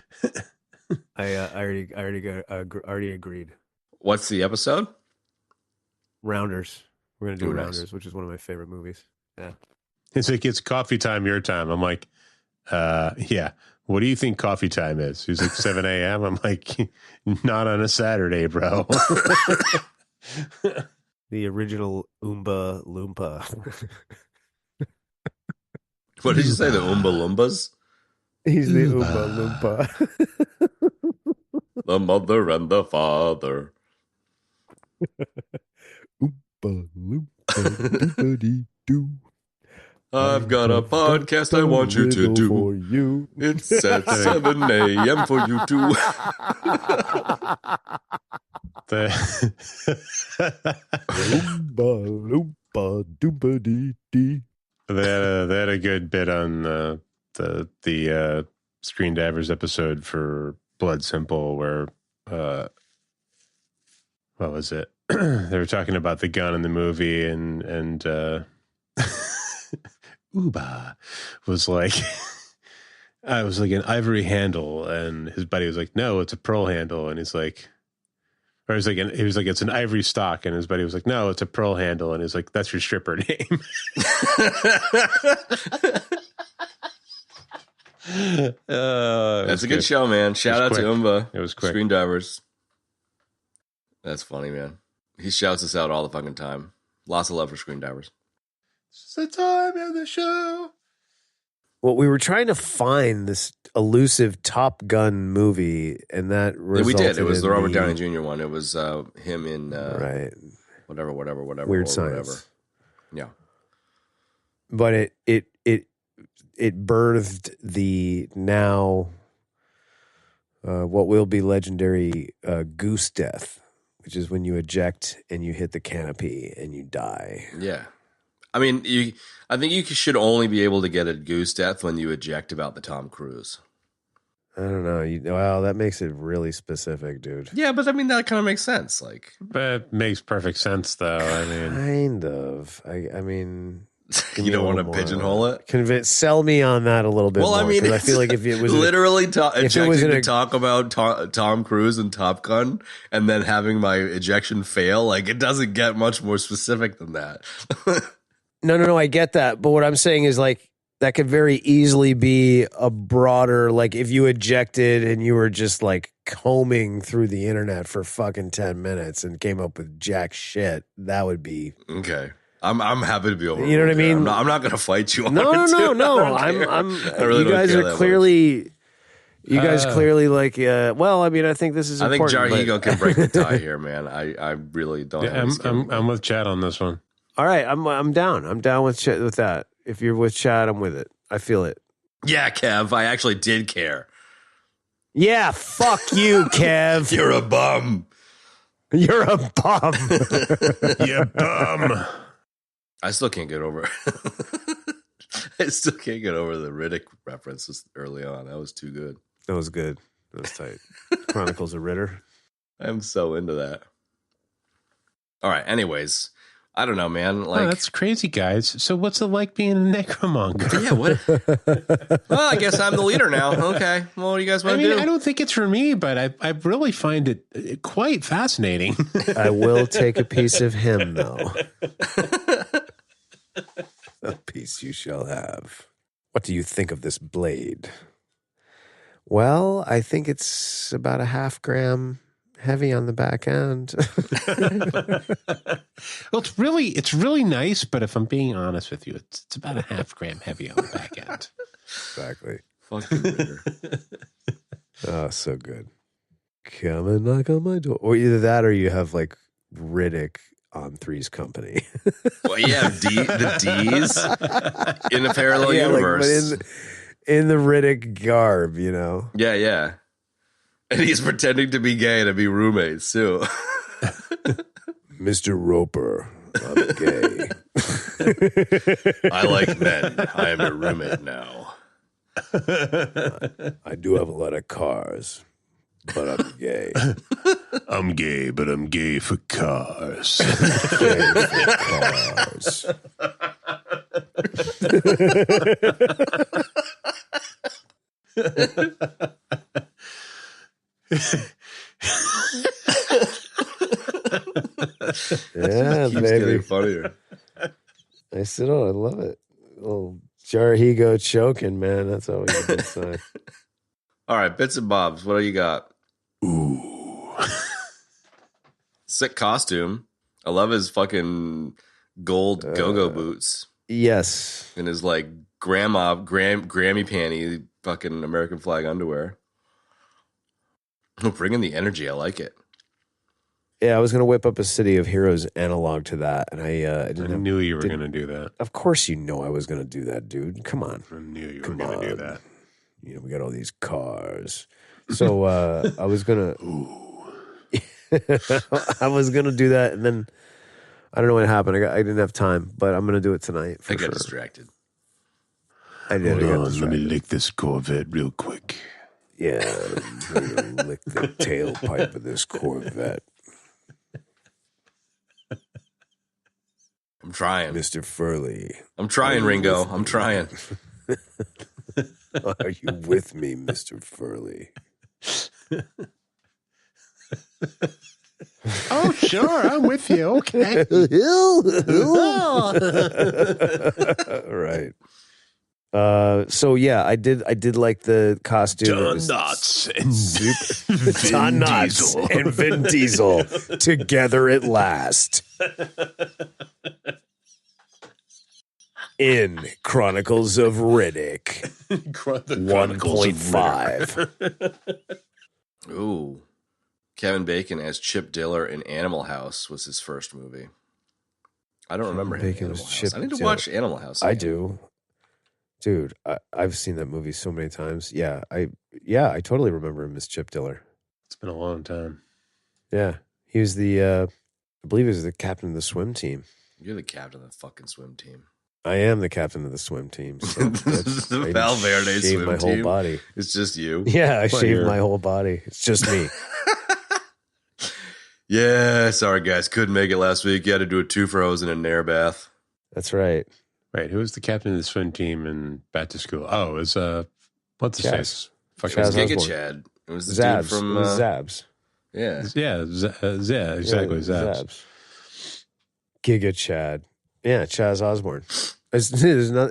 I already agreed. What's the episode? Rounders. We're gonna do Nice. Rounders, which is one of my favorite movies. Yeah. It's like, it's coffee time, your time. I'm like, yeah. What do you think coffee time is? He's like 7 a.m. I'm like, not on a Saturday, bro. The original Oomba Loompa. What did you say? The Oomba Loompas? He's the Oomba Loompa. The mother and the father. Oompa Loompa Doopity-doo. I've got a podcast I want you to do. For you. It's at 7 a.m. for you too. Oomba Loompa Doopity-dee. They had a good bit on the Screen Divers episode for Blood Simple where what was it? They were talking about the gun in the movie and Uba was like I was like an ivory handle, and his buddy was like, no, it's a pearl handle, and he's like, or he was like it's an ivory stock, and his buddy was like, no, it's a pearl handle, and he's like, that's your stripper name. That's a good show, man. Shout out to Umba. It was quick. Screen Divers. That's funny, man. He shouts us out all the fucking time. Lots of love for Screen Divers. It's the time of the show. Well, we were trying to find this elusive Top Gun movie, and that resulted we did. It was in the Robert Downey Jr. one. It was him in right. whatever. Weird or Science. Whatever. Yeah. But it birthed the now what will be legendary goose death, which is when you eject and you hit the canopy and you die. Yeah. I mean, I think you should only be able to get a goose death when you eject about the Tom Cruise. I don't know. Wow, that makes it really specific, dude. Yeah, but I mean, that kind of makes sense. Like, But it makes perfect sense, though. I mean, Kind of. I mean, you don't want to pigeonhole it? Sell me on that a little bit Well, more. I mean, 'cause I feel like if it was literally ejecting to a- talk about Tom Cruise and Top Gun, and then having my ejection fail, like, it doesn't get much more specific than that. No, I get that. But what I'm saying is, like, that could very easily be a broader, like, if you ejected and you were just, like, combing through the internet for fucking 10 minutes and came up with jack shit, that would be... Okay. I'm happy to be over. You know what I mean? I'm not going to fight you on No. it, too. I really you don't guys care are that clearly... You guys clearly like, well, I mean, I think this is I think important. Jarhigo can break the tie here, man. I really don't. yeah, I'm with Chad on this one. All right, I'm down. I'm down with that. If you're with Chad, I'm with it. I feel it. Yeah, Kev, I actually did care. Yeah, fuck you, Kev. You're a bum. You're a bum. You bum. I still can't get over I still can't get over the Rittick references early on. That was too good. That was good. That was tight. Chronicles of Ritter. I'm so into that. All right. Anyways, I don't know, man. Like, that's crazy, guys. So what's it like being a necromonger? yeah, what? Well, I guess I'm the leader now. Okay. Well, what do you guys want to do? I don't think it's for me, but I really find it quite fascinating. I will take a piece of him, though. A piece you shall have. What do you think of this blade? Well, I think it's about a 0.5 gram heavy on the back end. Well, it's really nice, but if I'm being honest with you, it's about a 0.5 gram heavy on the back end. Exactly. Fucking Ritter. Oh, so good. Come and knock on my door. Or either that or you have like Riddick on Three's Company. Well, yeah, the D's in a parallel universe. Like, but in the Riddick garb, you know? Yeah, yeah. And he's pretending to be gay to be roommates, too. Mr. Roper, I'm gay. I like men. I am your roommate now. I do have a lot of cars, but I'm gay. I'm gay, but I'm gay for cars. Gay for cars. Yeah, Keeps baby. getting funnier. I said, oh, I love it. Little Jarhigo choking, man. That's always a good sign. All right, bits and bobs. What do you got? Ooh. Sick costume. I love his fucking gold go-go boots Yes. and his like Grammy panty fucking American flag underwear. Bringing the energy. I like it. Yeah, I was going to whip up a City of Heroes analog to that, and I I knew you were going to do that. Of course you know I was going to do that, dude. Come on. I knew you were Come going to do on. that. You know, we got all these cars. So I was going to... I was going to do that, and then I don't know what happened. I didn't have time, but I'm going to do it tonight for I got sure. distracted. I did. Hold I got on, let me distracted. lick this Corvette real quick. Yeah, I'm gonna lick the tailpipe of this Corvette. I'm trying. Mr. Furley. I'm trying, Ringo. I'm trying. Are you with me, Mr. Furley? Oh, sure, I'm with you. Okay. Right. So yeah, I did like the costume. It Don was Knotts and Don Knotts and Vin Diesel together at last. In Chronicles of Riddick 1.5. Ooh. Kevin Bacon as Chip Diller in Animal House was his first movie. I don't remember him in Bacon Animal was House. Chip I need to Diller. watch Animal House. I again. do. Dude, I've seen that movie so many times. Yeah, I totally remember him as Chip Diller. It's been a long time. Yeah. He was I believe he was the captain of the swim team. You're the captain of the fucking swim team. I am the captain of the swim team. So The I Valverde shaved swim my whole team. body. It's just you. Yeah, I shaved you're- my whole body. It's just me. Yeah, sorry guys, couldn't make it last week. You had to do a 2 for O's and a Nair bath. That's right. Right, who was the captain of the swim team and back to school? Oh, it was, what's his Chaz. face? Fucking Chaz Giga Osborne. Chad. It was the Zabs. dude from It was Zabs. yeah. Yeah, yeah, exactly, Yeah, Zaps. Giga Chad. Yeah, Chaz Osborne. There's not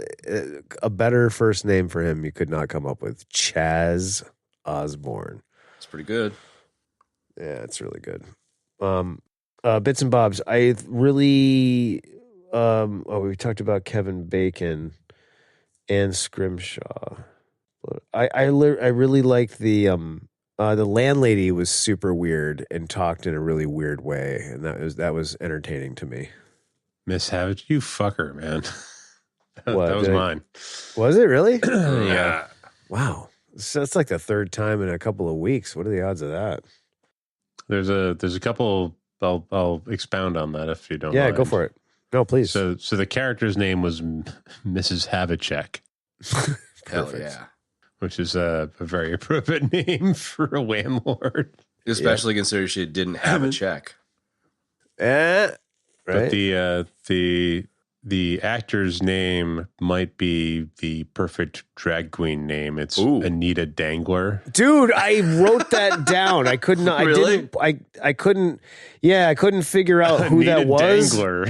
a better first name for him you could not come up with. Chaz Osborne. It's pretty good. Yeah, it's really good. Bits and bobs. I really we talked about Kevin Bacon and Scrimshaw. I really liked the landlady was super weird and talked in a really weird way, and that was entertaining to me. Miss Havage, you fucker, man. What, that was did I- mine. Was it really? Yeah. Wow. So that's like the third time in a couple of weeks. What are the odds of that? There's a couple. I'll expound on that if you don't. Yeah, mind. go for it. No, please. So the character's name was Mrs. Havacek, Hell Perfect. yeah. which is a very appropriate name for a landlord. Especially considering she didn't have a check. right? But the actor's name might be the perfect drag queen name. It's Anita Dangler. Dude, I wrote that down. I couldn't. Really? I couldn't. Yeah, I couldn't figure out who Anita that was. Dangler.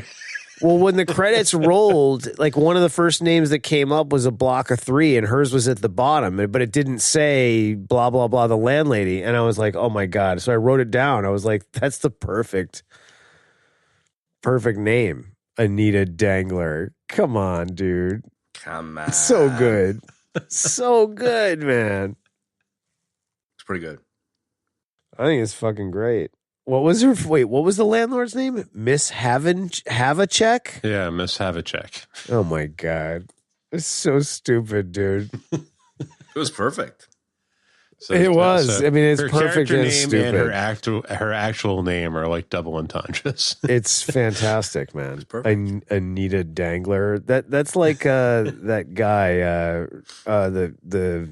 Well, when the credits rolled, like one of the first names that came up was a block of 3, and hers was at the bottom, but it didn't say blah blah blah the landlady, and I was like, oh my god! So I wrote it down. I was like, that's the perfect name, Anita Dangler. Come on, dude. Come on. So good, so good, man. It's pretty good. I think it's fucking great. What was her? Wait, what was the landlord's name? Miss Havacek? Yeah, Miss Havacek. Oh my god, it's so stupid, dude. It was perfect. So, It was. I mean, it's her perfect character and name stupid. and her actual name are like double entendres. It's fantastic, man. It's perfect. Anita Dangler. That's like that guy, the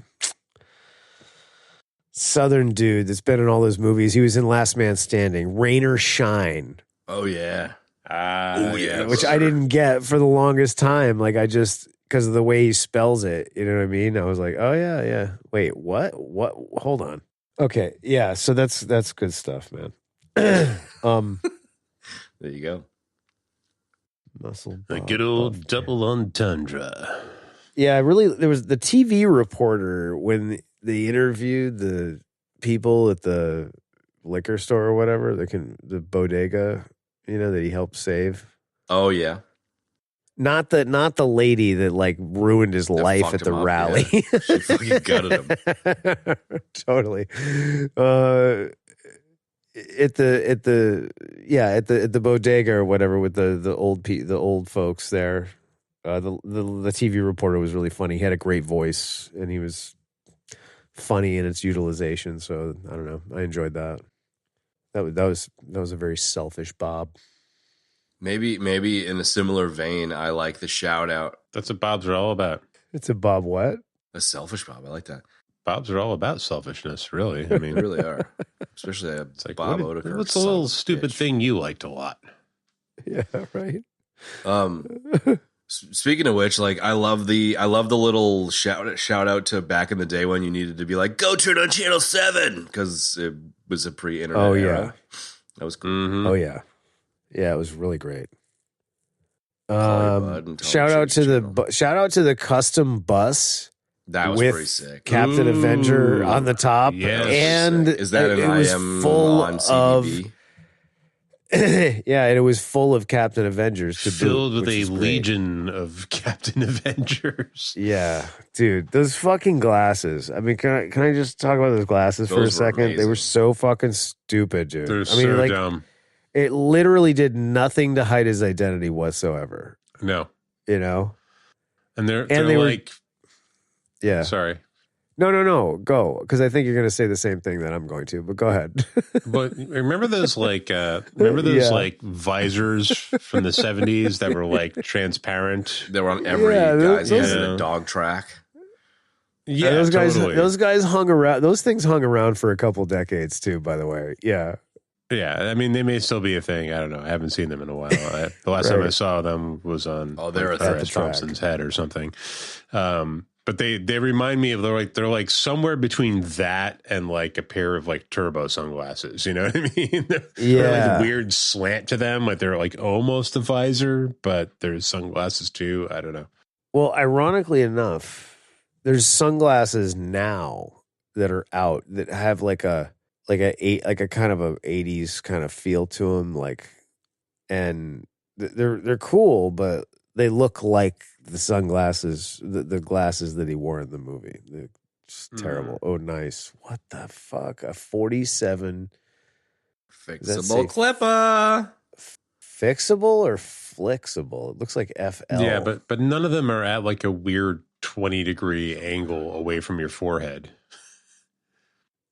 Southern dude that's been in all those movies. He was in Last Man Standing. Rain or Shine. Oh yeah. Yeah. Which I didn't get for the longest time. Like I just because of the way he spells it. You know what I mean? I was like, oh yeah. Wait, what? Hold on. Okay, yeah. So that's good stuff, man. There you go. Muscle. A Bob good old Buff. double entendre. Yeah, really. There was the TV reporter when they interviewed the people at the liquor store or whatever. The bodega, that he helped save. Oh yeah. Not the lady that like ruined his life fucked at the him up, rally. yeah. She fucking gutted him. Totally. At the bodega or whatever with the old folks there. The TV reporter was really funny. He had a great voice and he was funny in its utilization. So I don't know. I enjoyed that. That was a very selfish Bob. Maybe in a similar vein, I like the shout out. That's what Bobs are all about. It's a Bob what? A selfish Bob. I like that. Bobs are all about selfishness, really. I mean, They really are. Especially it's like, Bob what, Odenkirk. what's a little stupid thing you liked a lot? Yeah, right. Speaking of which, like I love the little shout out to back in the day when you needed to be like, go turn on channel 7 because it was a pre-internet Oh, era. yeah. That was cool. Mm-hmm. Oh yeah. Yeah, it was really great. Bud and Tom Shout out to Channel. shout out to the custom bus That was with pretty sick. Captain Avenger on the top. yes. And Is that an it was IM full on of CBB? yeah, and it was full of Captain Avengers to Filled boot, with which a is great. legion of Captain Avengers. Yeah, dude, those fucking glasses. I mean, can I just talk about those glasses for a Those were second? They were amazing. so fucking stupid, dude. They're I mean, so like dumb. it literally did nothing to hide his identity whatsoever. No. You know? And they're they were- like, Yeah. sorry. No, go, because I think you're going to say the same thing that I'm going to. But go ahead. But remember those like Yeah. like visors from the 70s that were like transparent? They were on every Yeah, guy's those- head in Yeah. a dog track. Yeah, those guys. totally. Those guys hung around. Those things hung around for a couple decades too. By the way, yeah. Yeah, I mean, they may still be a thing. I don't know. I haven't seen them in a while. The last time I Right. saw them was on They're like, at the Fred track. Thompson's head or something. But they remind me of they're like somewhere between that and like a pair of like turbo sunglasses. You know what I mean? They're Yeah. like weird slant to them. Like they're like almost a visor, but there's sunglasses too. I don't know. Well, ironically enough, there's sunglasses now that are out that have like a kind of a 80s kind of feel to them, and they're cool, but they look like the sunglasses, the glasses that he wore in the movie. They're just terrible. Oh, nice. What the fuck? A 47 Let's see. Fixable clipper. fixable or flexible? It looks like FL. Yeah, but none of them are at like a weird 20-degree angle away from your forehead.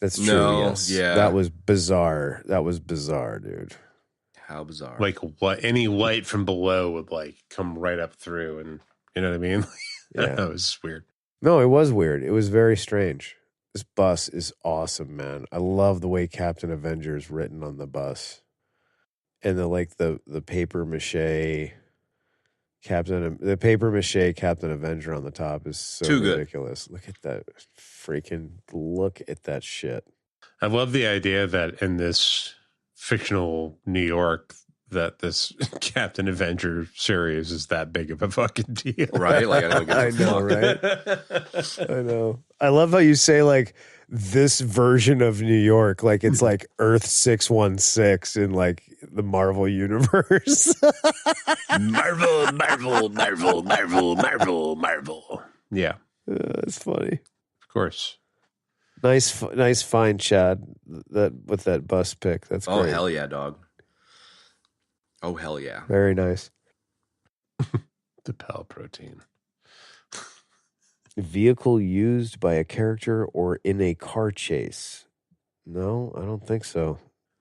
that's true. No, Yes. yeah. That was bizarre. That was bizarre, dude. How bizarre. Like what any light from below would like come right up through, and you know what I mean? Yeah. That was weird. No, it was weird. It was very strange. This bus is awesome, man. I love the way Captain Avenger is written on the bus. and the paper mache Captain Avenger on the top is so Too good. ridiculous. Look at that shit. I love the idea that in this fictional New York that this Captain Avenger series is that big of a fucking deal. Right? Like, I know, right? I know. I love how you say like this version of New York, like it's like Earth 616 in like the Marvel universe. Marvel. Yeah. That's funny. Of course. Nice find, Chad. That with that bus pick. That's great. Oh, hell yeah, dog. Oh, hell yeah. Very nice. The Pal protein. Vehicle used by a character or in a car chase. No, I don't think so.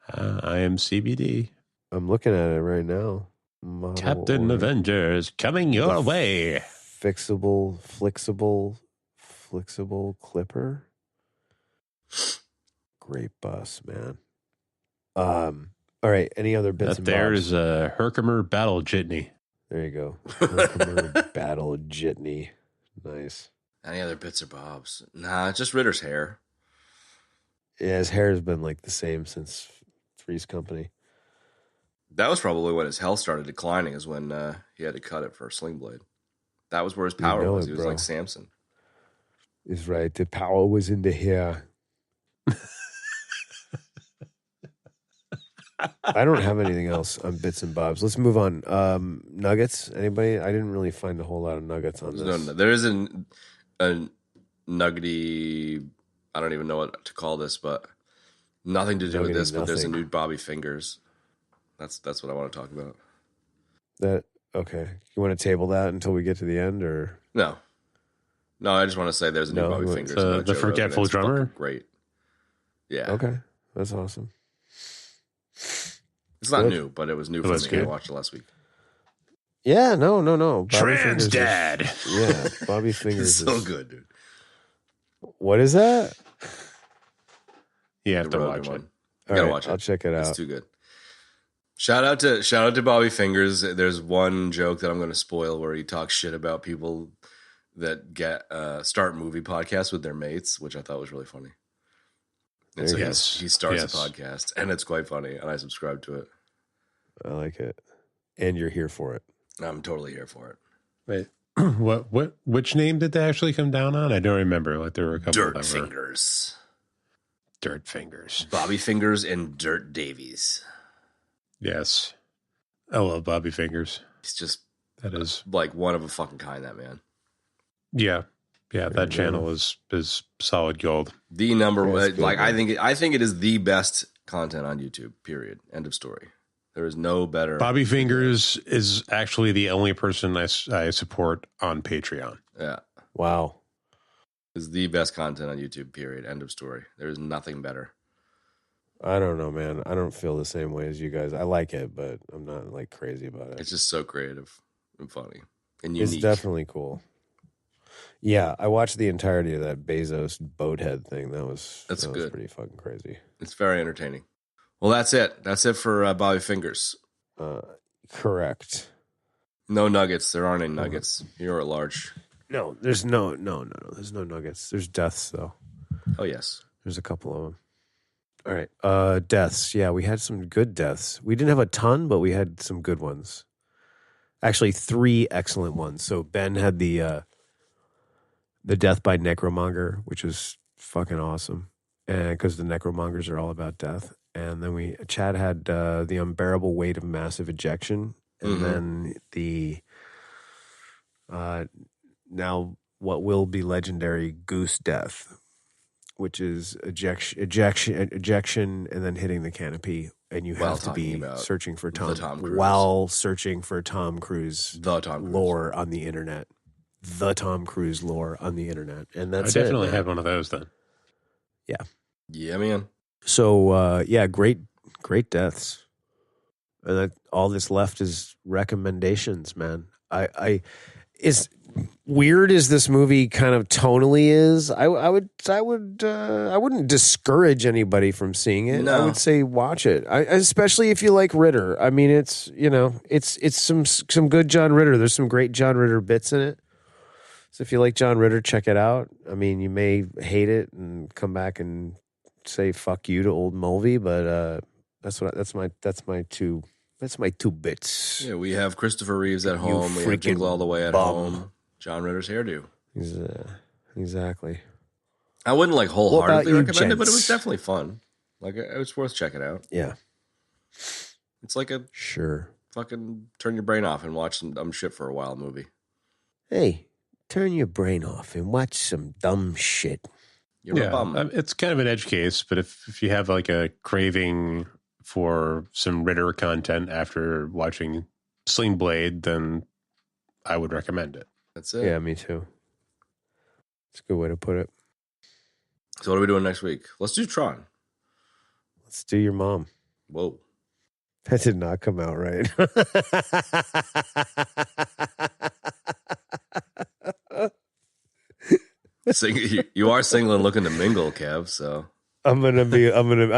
I am CBD. I'm looking at it right now. Model Captain order. Avenger is coming your way. Flexible clipper. Great bus, man. All right. Any other bits and There's bobs? a Herkimer battle jitney. There you go. Herkimer battle jitney. Nice. Any other bits or bobs? Nah, just Ritter's hair. Yeah, his hair has been like the same since Three's Company. That was probably when his health started declining, is when he had to cut it for Sling Blade. That was where his power know was. it, He was bro. like Samson. Is right. The power was in the hair. I don't have anything else on bits and bobs. Let's move on. Nuggets. Anybody? I didn't really find a whole lot of nuggets on this. There is a nuggety. I don't even know what to call this, but nothing to do with Nuggety this. But there's a nothing. new Bobby Fingers. That's what I want to talk about. That okay? You want to table that until we get to the end, or No, I just want to say there's a new No, Bobby you want- Fingers. The about Joe Rogan. forgetful It's fucking drummer? Great. Yeah. okay? That's awesome. It's not Good. new, but it was new It for was me. good. I watched it last week. Yeah, no. Bobby Trans Fingers is- dad. Yeah, Bobby It's Fingers so is good, dude. What is that? You have The to Rogan watch one. it. You All gotta right, watch it. I'll check it It's out. too good. Shout out to Bobby Fingers. There's one joke that I'm going to spoil where he talks shit about people that get start movie podcasts with their mates, which I thought was really funny. And so There you he starts Yes. a podcast, and it's quite funny, and I subscribe to it. I like it, and you're here for it. I'm totally here for it. Wait, which name did they actually come down on? I don't remember. Like there were a couple Dirt that were Fingers. Dirt Fingers. Bobby Fingers and Dirt Davies. Yes, I love Bobby Fingers. He's just That is, like one of a fucking kind, that man. yeah. That you channel is solid gold. The number That's one, good, like man. I think it is the best content on YouTube. Period. End of story. There is no better. Bobby Fingers is actually the only person I support on Patreon. Yeah, Wow. is the best content on YouTube. Period. End of story. There is nothing better. I don't know, man. I don't feel the same way as you guys. I like it, but I'm not like crazy about it. It's just so creative and funny and It's unique. definitely cool. Yeah, I watched the entirety of that Bezos boathead thing. That was good. pretty fucking crazy. It's very entertaining. Well, that's it. That's it for Bobby Fingers. Correct. No nuggets. There aren't any nuggets. You're at large. No, there's no. There's no nuggets. There's deaths though. Oh yes. There's a couple of them. All right. Deaths. Yeah, we had some good deaths. We didn't have a ton, but we had some good ones. Actually, 3 excellent ones. So Ben had the death by necromonger, which was fucking awesome, and because the necromongers are all about death. And then Chad had the unbearable weight of massive ejection, and then the now what will be legendary goose death, which is ejection, and then hitting the canopy, and you While have to be talking about searching for the Tom Cruise. while searching for Tom Cruise The Tom Cruise. lore on the internet. The Tom Cruise lore on the internet, and I that's definitely it. had one of those then. Yeah, man. So great deaths, and all that's left is recommendations, man. I as weird as this movie kind of tonally is, I wouldn't discourage anybody from seeing it. No. I would say watch it, especially if you like Ritter. I mean, it's some good John Ritter. There's some great John Ritter bits in it. So if you like John Ritter, check it out. I mean, you may hate it and come back and say fuck you to old Mulvey, but that's my two bits. Yeah, we have Christopher Reeves at home. We have Jingle All the Way at home. John Ritter's hairdo. Exactly. I wouldn't like wholeheartedly you, recommend it, but it was gents? definitely fun. Like it was worth checking out. Yeah. It's like a Sure. fucking turn your brain off and watch some dumb shit for a while movie. Hey, turn your brain off and watch some dumb shit. You're a bum. It's kind of an edge case, but if you have like a craving for some Ritter content after watching Sling Blade, then I would recommend it. That's it. Yeah, me too. It's a good way to put it. So what are we doing next week? Let's do Tron. Let's do your mom. Whoa. That did not come out right. You are single and looking to mingle, Kev, so. I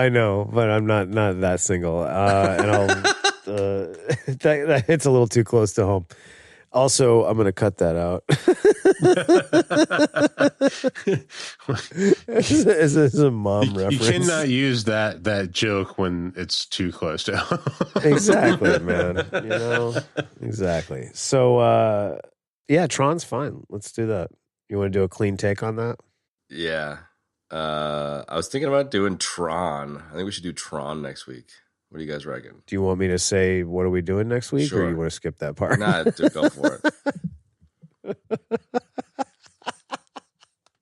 know, but I'm not that single. And I'll, that hits a little too close to home. Also, I'm going to cut that out. This is a mom reference. You cannot use that joke when it's too close to home. Exactly, man. You know, exactly. So, yeah, Tron's fine. Let's do that. You want to do a clean take on that? Yeah. I was thinking about doing Tron. I think we should do Tron next week. What do you guys reckon? Do you want me to say what are we doing next week, Sure. or you want to skip that part? Nah, dude, go for it.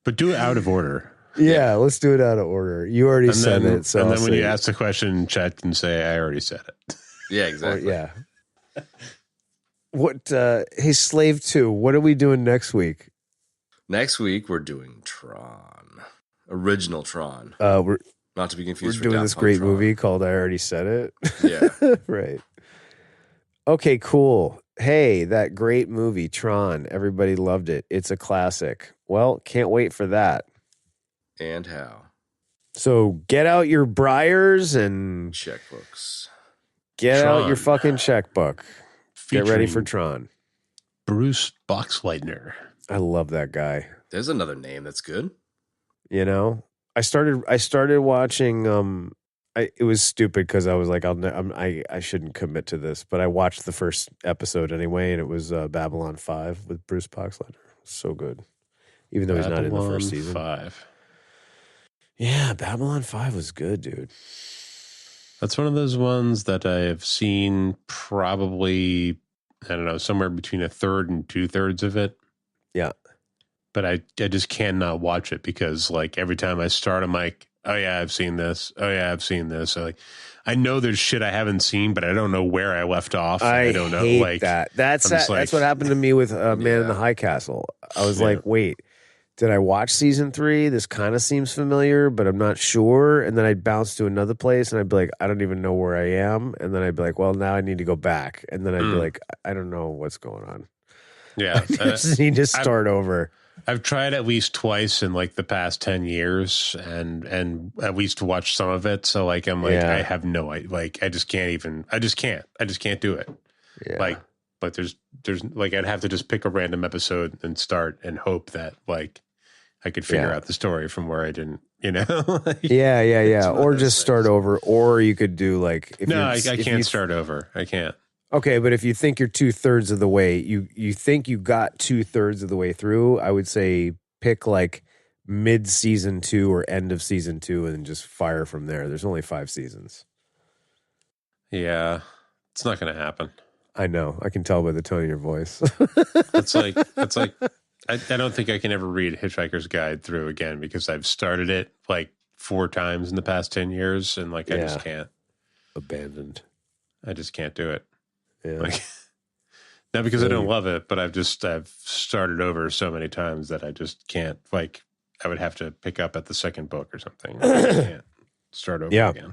But do it out of order. Yeah, let's do it out of order. You already said it. So and I'll then when say you ask the question, check and say, I already said it. Yeah, exactly. yeah. What? Hey, Slave 2, what are we doing next week? Next week, we're doing Tron. Original Tron. We're Not to be confused doing this great movie called I Already Said It. Yeah. Right. Okay, cool. Hey, that great movie, Tron. Everybody loved it. It's a classic. Well, can't wait for that. And how? So get out your Briars and Checkbooks. get out Tron. your fucking checkbook. Get ready for Featuring Tron. Bruce Boxleitner. I love that guy. There's another name that's good. You know, I started watching. It was stupid because I was like, I shouldn't commit to this, but I watched the first episode anyway, and it was Babylon 5 with Bruce Boxleitner. So good, even though he's not in the first season. 5. Yeah, Babylon 5 was good, dude. That's one of those ones that I have seen probably, I don't know, somewhere between a third and 2/3 of it. Yeah. But I just cannot watch it because like every time I start, I'm like, oh yeah, I've seen this. Oh yeah, I've seen this. So, like, I know there's shit I haven't seen, but I don't know where I left off. I don't know. Hate Like that. That's what happened to me with Man in the High Castle. I was like, wait, did I watch season 3? This kind of seems familiar, but I'm not sure. And then I'd bounce to another place and I'd be like, I don't even know where I am. And then I'd be like, well, now I need to go back. And then I'd be like, I don't know what's going on. Yeah. I just need to start over. I've tried at least twice in like the past 10 years and at least to watch some of it. So like, I'm like, I have no idea. Like, I just can't do it. Yeah. Like there's like, I'd have to just pick a random episode and start and hope that like I could figure out the story from where I didn't, you know? Like, yeah. Or just start over. Or you could do like, I can't start over. I can't. Okay, but if you think you're 2/3 of the way, you think you got 2/3 of the way through, I would say pick like mid season 2 or end of season 2 and just fire from there. There's only 5 seasons. Yeah, it's not going to happen. I know. I can tell by the tone of your voice. It's like I don't think I can ever read Hitchhiker's Guide through again because I've started it like 4 times in the past 10 years and like I just can't. Abandoned. I just can't do it. Yeah. Like, not because I don't love it, but I've started over so many times that I just can't. Like, I would have to pick up at the second book or something. I can't start over again.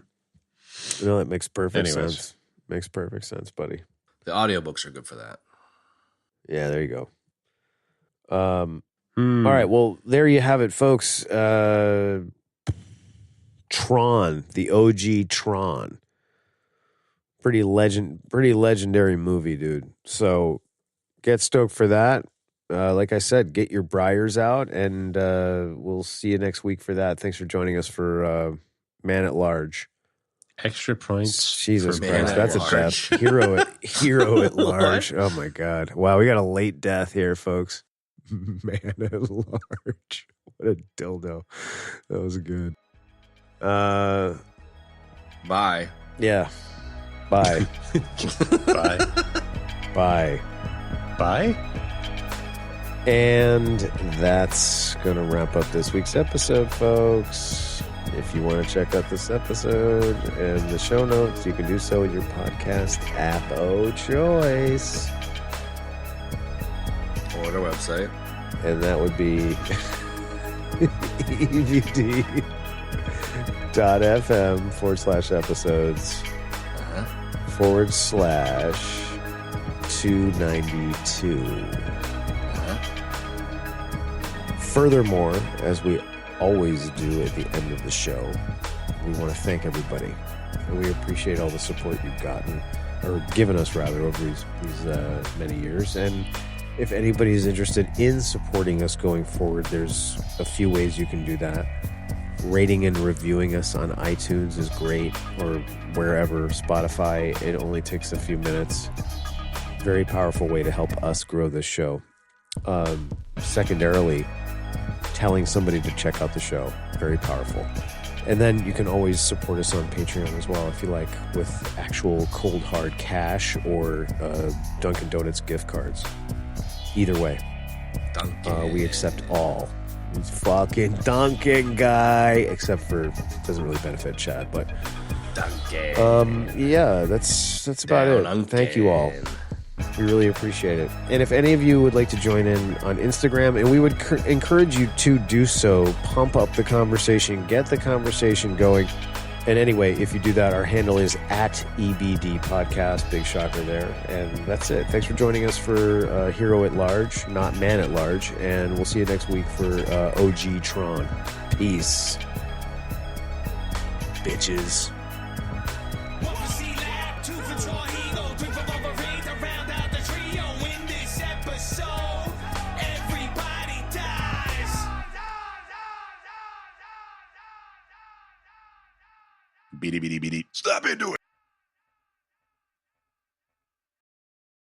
No, that makes perfect Anyways. sense. Makes perfect sense, buddy. The audiobooks are good for that. Yeah, there you go. All right, well, there you have it, folks. Tron, the OG Tron. Pretty legendary movie, dude. So get stoked for that. Like I said, get your briars out, and we'll see you next week for that. Thanks for joining us for Man at Large. Extra points. Jesus for Christ, Man that's at a death. Hero at large. Oh my God. Wow, we got a late death here, folks. Man at large. What a dildo. That was good. Bye. Yeah. Bye. Bye. Bye. Bye. And that's going to wrap up this week's episode, folks. If you want to check out this episode and the show notes, you can do so with your podcast app of choice. Or on our website. And that would be evd.fm/episodes /292. Furthermore, as we always do at the end of the show, we want to thank everybody. And we appreciate all the support you've gotten, or given us rather, over these many years. And if anybody is interested in supporting us going forward, there's a few ways you can do that. Rating and reviewing us on iTunes is great, or wherever, Spotify. It only takes a few minutes. Very powerful way to help us grow this show. Secondarily, telling somebody to check out the show. Very powerful. And then you can always support us on Patreon as well, if you like, with actual cold hard cash or Dunkin' Donuts gift cards. Either way, we accept all. He's fucking Dunkin' guy, except for doesn't really benefit Chad, but yeah, that's about it. Dunkin'. Thank you all. We really appreciate it. And if any of you would like to join in on Instagram, and we would encourage you to do so, pump up the conversation, get the conversation going. And anyway, if you do that, our handle is @EBD Podcast. Big shocker there. And that's it. Thanks for joining us for Hero at Large, not Man at Large. And we'll see you next week for OG Tron. Peace. Bitches. Beady, beady, beady. Stop it, do it.